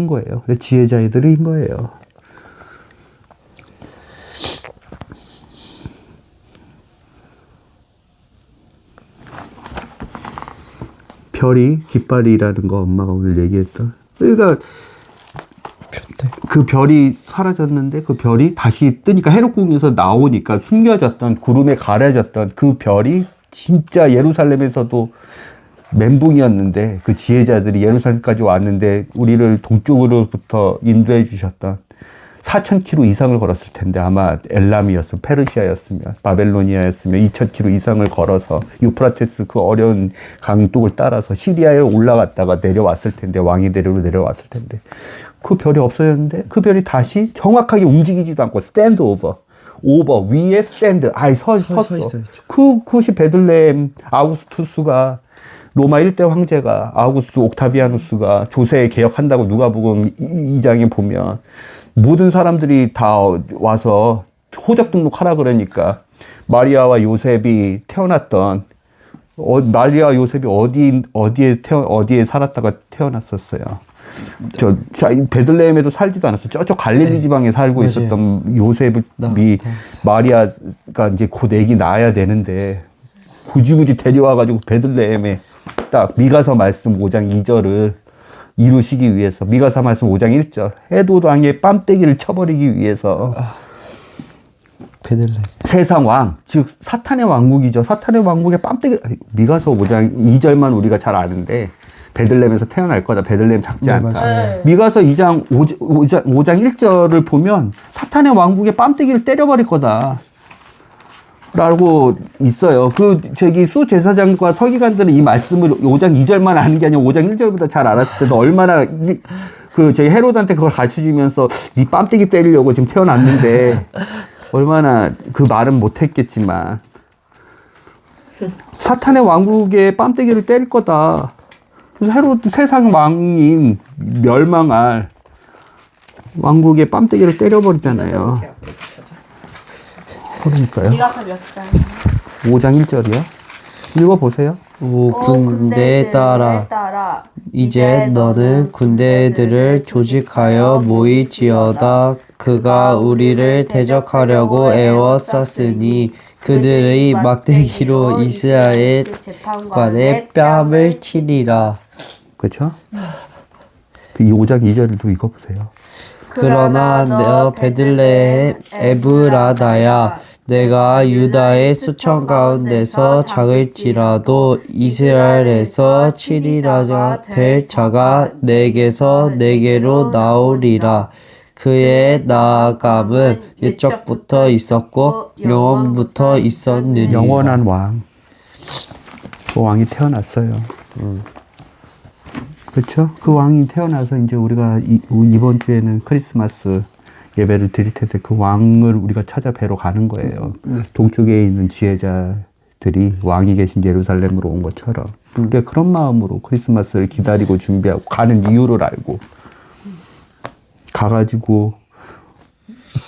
거예요. 그래서 지혜자들인 거예요. 별이 깃발이라는 거 엄마가 오늘 얘기했던. 그러니까 그 별이 사라졌는데 그 별이 다시 뜨니까 해롭궁에서 나오니까 숨겨졌던 구름에 가려졌던 그 별이 진짜 예루살렘에서도 멘붕이었는데 그 지혜자들이 예루살렘까지 왔는데 우리를 동쪽으로부터 인도해 주셨던 4,000km 이상을 걸었을 텐데 아마 엘람이었으면 페르시아였으면 바벨로니아였으면 2,000km 이상을 걸어서 유프라테스 그 어려운 강둑을 따라서 시리아에 올라갔다가 내려왔을 텐데 왕이 데리러 내려왔을 텐데 그 별이 없어졌는데 그 별이 다시 정확하게 움직이지도 않고 스탠드 오버 위에 스탠드 섰어. 그것이 베들레헴 아우구스투스가 로마 1대 황제가 아우구스투 옥타비아누스가 조세 개혁한다고 누가복음 2장에 보면 모든 사람들이 다 와서 호적 등록하라 그러니까 마리아와 요셉이 태어났던 마리아와 요셉이 어디에 살았다가 태어났었어요. 베들레헴에도 살지도 않았어. 저쪽 갈릴리 지방에 살고 맞아요. 있었던 요셉이 마리아가 이제 곧 애기 낳아야 되는데 굳이 데려와가지고 베들레헴에 딱 미가서 말씀 5장 2절을 이루시기 위해서 미가서 말씀 5장 1절 해도 당에 뺨때기를 쳐버리기 위해서 베들레헴 세상 왕, 즉 사탄의 왕국이죠. 사탄의 왕국의 뺨때기 미가서 5장 2절만 우리가 잘 아는데 베들레헴에서 태어날 거다. 베들레헴 작지 않다. 맞아요. 미가서 2장 5장 1절을 보면 사탄의 왕국의 뺨때기를 때려버릴 거다. 라고 있어요. 수제사장과 서기관들은 이 말씀을 5장 2절만 아는 게 아니라 5장 1절보다 잘 알았을 때도 얼마나 저희 헤롯한테 그걸 가르쳐 주면서 이 뺨때기 때리려고 지금 태어났는데 얼마나 그 말은 못 했겠지만 사탄의 왕국의 뺨때기를 때릴 거다. 그래서 헤롯 세상 왕인 멸망할 왕국의 뺨때기를 때려버리잖아요. 그러니까요. 미가서 몇 장? 5장 1절이요. 읽어보세요. 오 군대에 따라 이제 너는 군대들을 조직하여 모이지어다. 그가 우리를 대적하려고 애워쌌으니 그들의 막대기로 이스라엘 관의 뺨을 치리라. 그렇죠? 이 5장 2절도 읽어보세요. 그러나 너 베들레헴 에브라다야 내가 유다의 수천 가운데서 작을지라도 이스라엘에서 칠이라자 될 자가 내게서 내게로 나오리라. 그의 나아감은 옛적부터 있었고 영원부터 있었느니라. 영원한 왕. 그 왕이 태어났어요. 그렇죠? 그 왕이 태어나서 이제 우리가 이번 주에는 크리스마스 예배를 드릴 텐데 그 왕을 우리가 찾아뵈러 가는 거예요. 동쪽에 있는 지혜자들이 왕이 계신 예루살렘으로 온 것처럼. 그러니까 그런 마음으로 크리스마스를 기다리고 준비하고 가는 이유를 알고 가가지고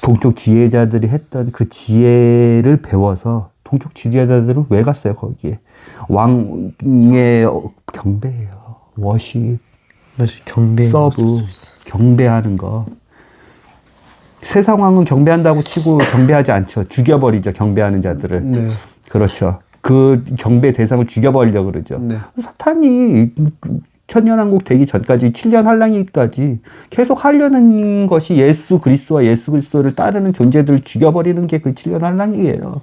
동쪽 지혜자들이 했던 그 지혜를 배워서 동쪽 지혜자들은 왜 갔어요 거기에? 왕의 경배예요. 워십, 서브, 경배하는 거. 세상 왕은 경배한다고 치고 경배하지 않죠. 죽여버리죠. 경배하는 자들을. 네. 그렇죠. 그 경배 대상을 죽여버리려고 그러죠. 네. 사탄이 천년왕국 되기 전까지 7년 환란기까지 계속 하려는 것이 예수 그리스도와 예수 그리스도를 따르는 존재들을 죽여버리는 게 그 7년 환란기예요.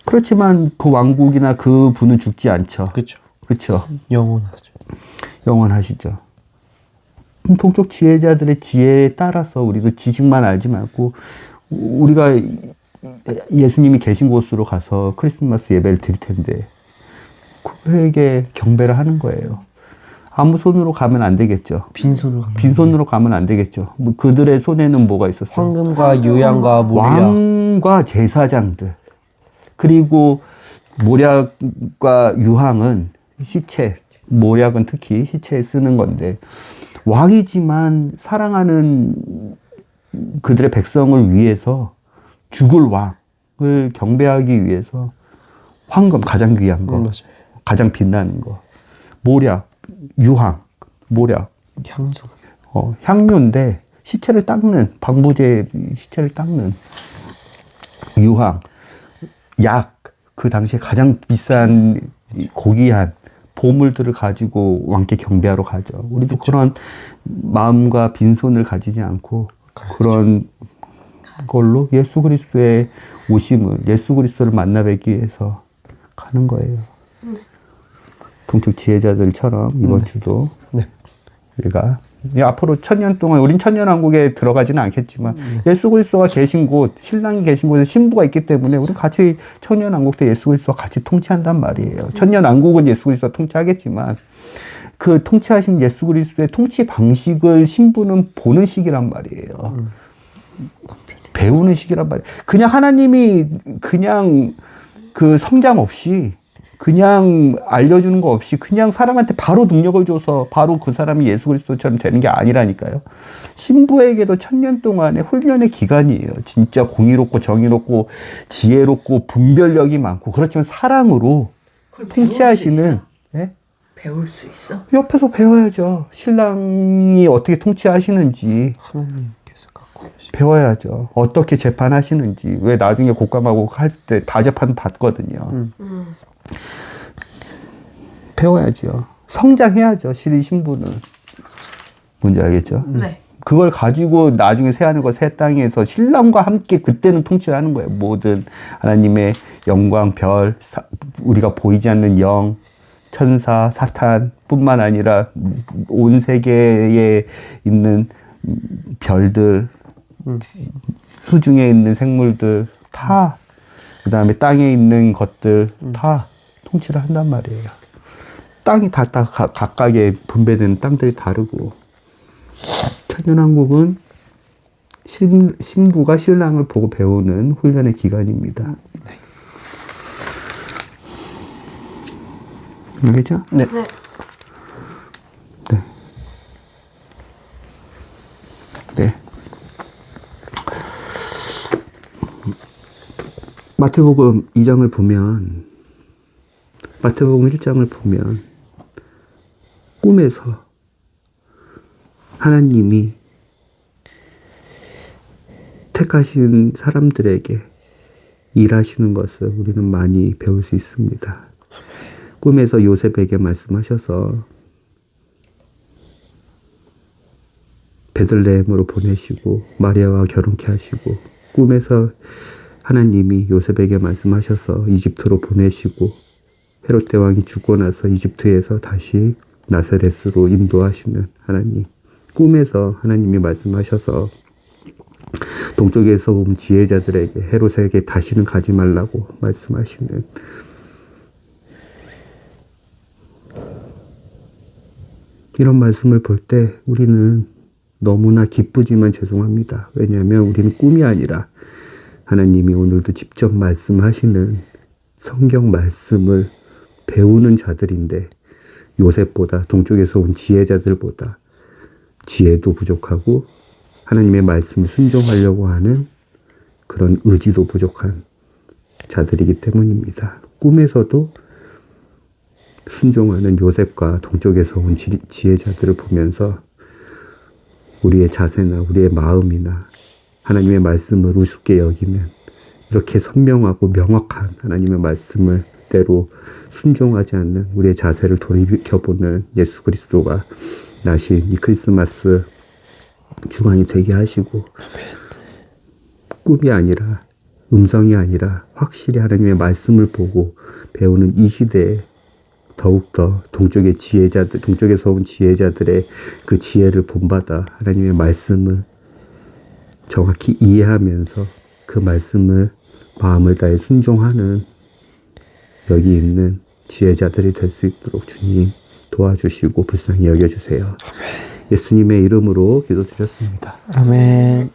그렇지만 그 왕국이나 그 분은 죽지 않죠. 그렇죠. 그렇죠. 영원하죠. 영원하시죠. 동쪽 지혜자들의 지혜에 따라서 우리도 지식만 알지 말고 우리가 예수님이 계신 곳으로 가서 크리스마스 예배를 드릴 텐데 그에게 경배를 하는 거예요. 아무 손으로 가면 안 되겠죠. 빈손으로 가면 빈손으로 가면 안 되겠죠. 뭐 그들의 손에는 뭐가 있었어요? 황금과 유향과 모략. 왕과 제사장들, 그리고 모략과 유황은 시체, 모략은 특히 시체에 쓰는 건데, 왕이지만 사랑하는 그들의 백성을 위해서 죽을 왕을 경배하기 위해서 황금, 가장 귀한 거, 맞아요. 가장 빛나는 거, 모략, 유황, 모략, 향수. 향료인데 시체를 닦는, 방부제 시체를 닦는 유황, 약, 그 당시에 가장 비싼 고귀한 보물들을 가지고 왕께 경배하러 가죠. 우리도 그런 마음과 빈손을 가지지 않고 그런 걸로 예수 그리스도의 오심을, 예수 그리스도를 만나 뵙기 위해서 가는 거예요. 동쪽 지혜자들처럼 이번 주도 네. 우리가 앞으로 1000년 동안, 우린 천년왕국에 들어가지는 않겠지만 예수 그리스도가 계신 곳, 신랑이 계신 곳에 신부가 있기 때문에 우리 같이 천년왕국 때 예수 그리스도가 같이 통치한단 말이에요. 천년왕국은 예수 그리스도가 통치하겠지만 그 통치하신 예수 그리스도의 통치 방식을 신부는 보는 시기란 말이에요. 배우는 시기란 말이에요. 그냥 하나님이 그냥 그 성장 없이, 그냥 알려주는 거 없이 그냥 사람한테 바로 능력을 줘서 바로 그 사람이 예수 그리스도처럼 되는 게 아니라니까요. 신부에게도 1000년 동안의 훈련의 기간이에요. 진짜 공의롭고 정의롭고 지혜롭고 분별력이 많고, 그렇지만 사랑으로 통치하시는, 예? 배울 수 있어? 옆에서 배워야죠. 신랑이 어떻게 통치하시는지 하나님께서 갖고 계신. 배워야죠. 어떻게 재판하시는지. 왜 나중에 곶감하고 했을 때 다 재판 받거든요. 배워야죠. 성장해야죠. 신부는. 뭔지 알겠죠? 네. 그걸 가지고 나중에 새하늘과 새 땅에서 신랑과 함께 그때는 통치를 하는 거예요. 모든 하나님의 영광, 별, 우리가 보이지 않는 영, 천사, 사탄 뿐만 아니라 온 세계에 있는 별들, 수중에 있는 생물들 다, 그 다음에 땅에 있는 것들 다 통치를 한단 말이에요. 땅이 다 각각의 분배되는 땅들이 다르고, 천년왕국은 신부가 신랑을 보고 배우는 훈련의 기간입니다. 알겠죠? 네. 네. 네. 네. 마태복음 2장을 보면, 마태복음 1장을 보면 꿈에서 하나님이 택하신 사람들에게 일하시는 것을 우리는 많이 배울 수 있습니다. 꿈에서 요셉에게 말씀하셔서 베들레헴으로 보내시고 마리아와 결혼케 하시고, 꿈에서 하나님이 요셉에게 말씀하셔서 이집트로 보내시고, 헤롯 대왕이 죽고 나서 이집트에서 다시 나사렛으로 인도하시는 하나님, 꿈에서 하나님이 말씀하셔서 동쪽에서 온 지혜자들에게, 헤롯에게 다시는 가지 말라고 말씀하시는, 이런 말씀을 볼 때 우리는 너무나 기쁘지만 죄송합니다. 왜냐하면 우리는 꿈이 아니라 하나님이 오늘도 직접 말씀하시는 성경 말씀을 배우는 자들인데, 요셉보다, 동쪽에서 온 지혜자들보다 지혜도 부족하고 하나님의 말씀을 순종하려고 하는 그런 의지도 부족한 자들이기 때문입니다. 꿈에서도 순종하는 요셉과 동쪽에서 온 지혜자들을 보면서 우리의 자세나 우리의 마음이나 하나님의 말씀을 우습게 여기면, 이렇게 선명하고 명확한 하나님의 말씀을 때로 순종하지 않는 우리의 자세를 돌이켜보는 예수 그리스도가 나신 이 크리스마스 주간이 되게 하시고, 꿈이 아니라, 음성이 아니라 확실히 하나님의 말씀을 보고 배우는 이 시대에 더욱더 동쪽의 지혜자들, 동쪽에서 온 지혜자들의 그 지혜를 본받아 하나님의 말씀을 정확히 이해하면서 그 말씀을 마음을 다해 순종하는 여기 있는 지혜자들이 될 수 있도록 주님 도와주시고 불쌍히 여겨주세요. 예수님의 이름으로 기도드렸습니다. 아멘.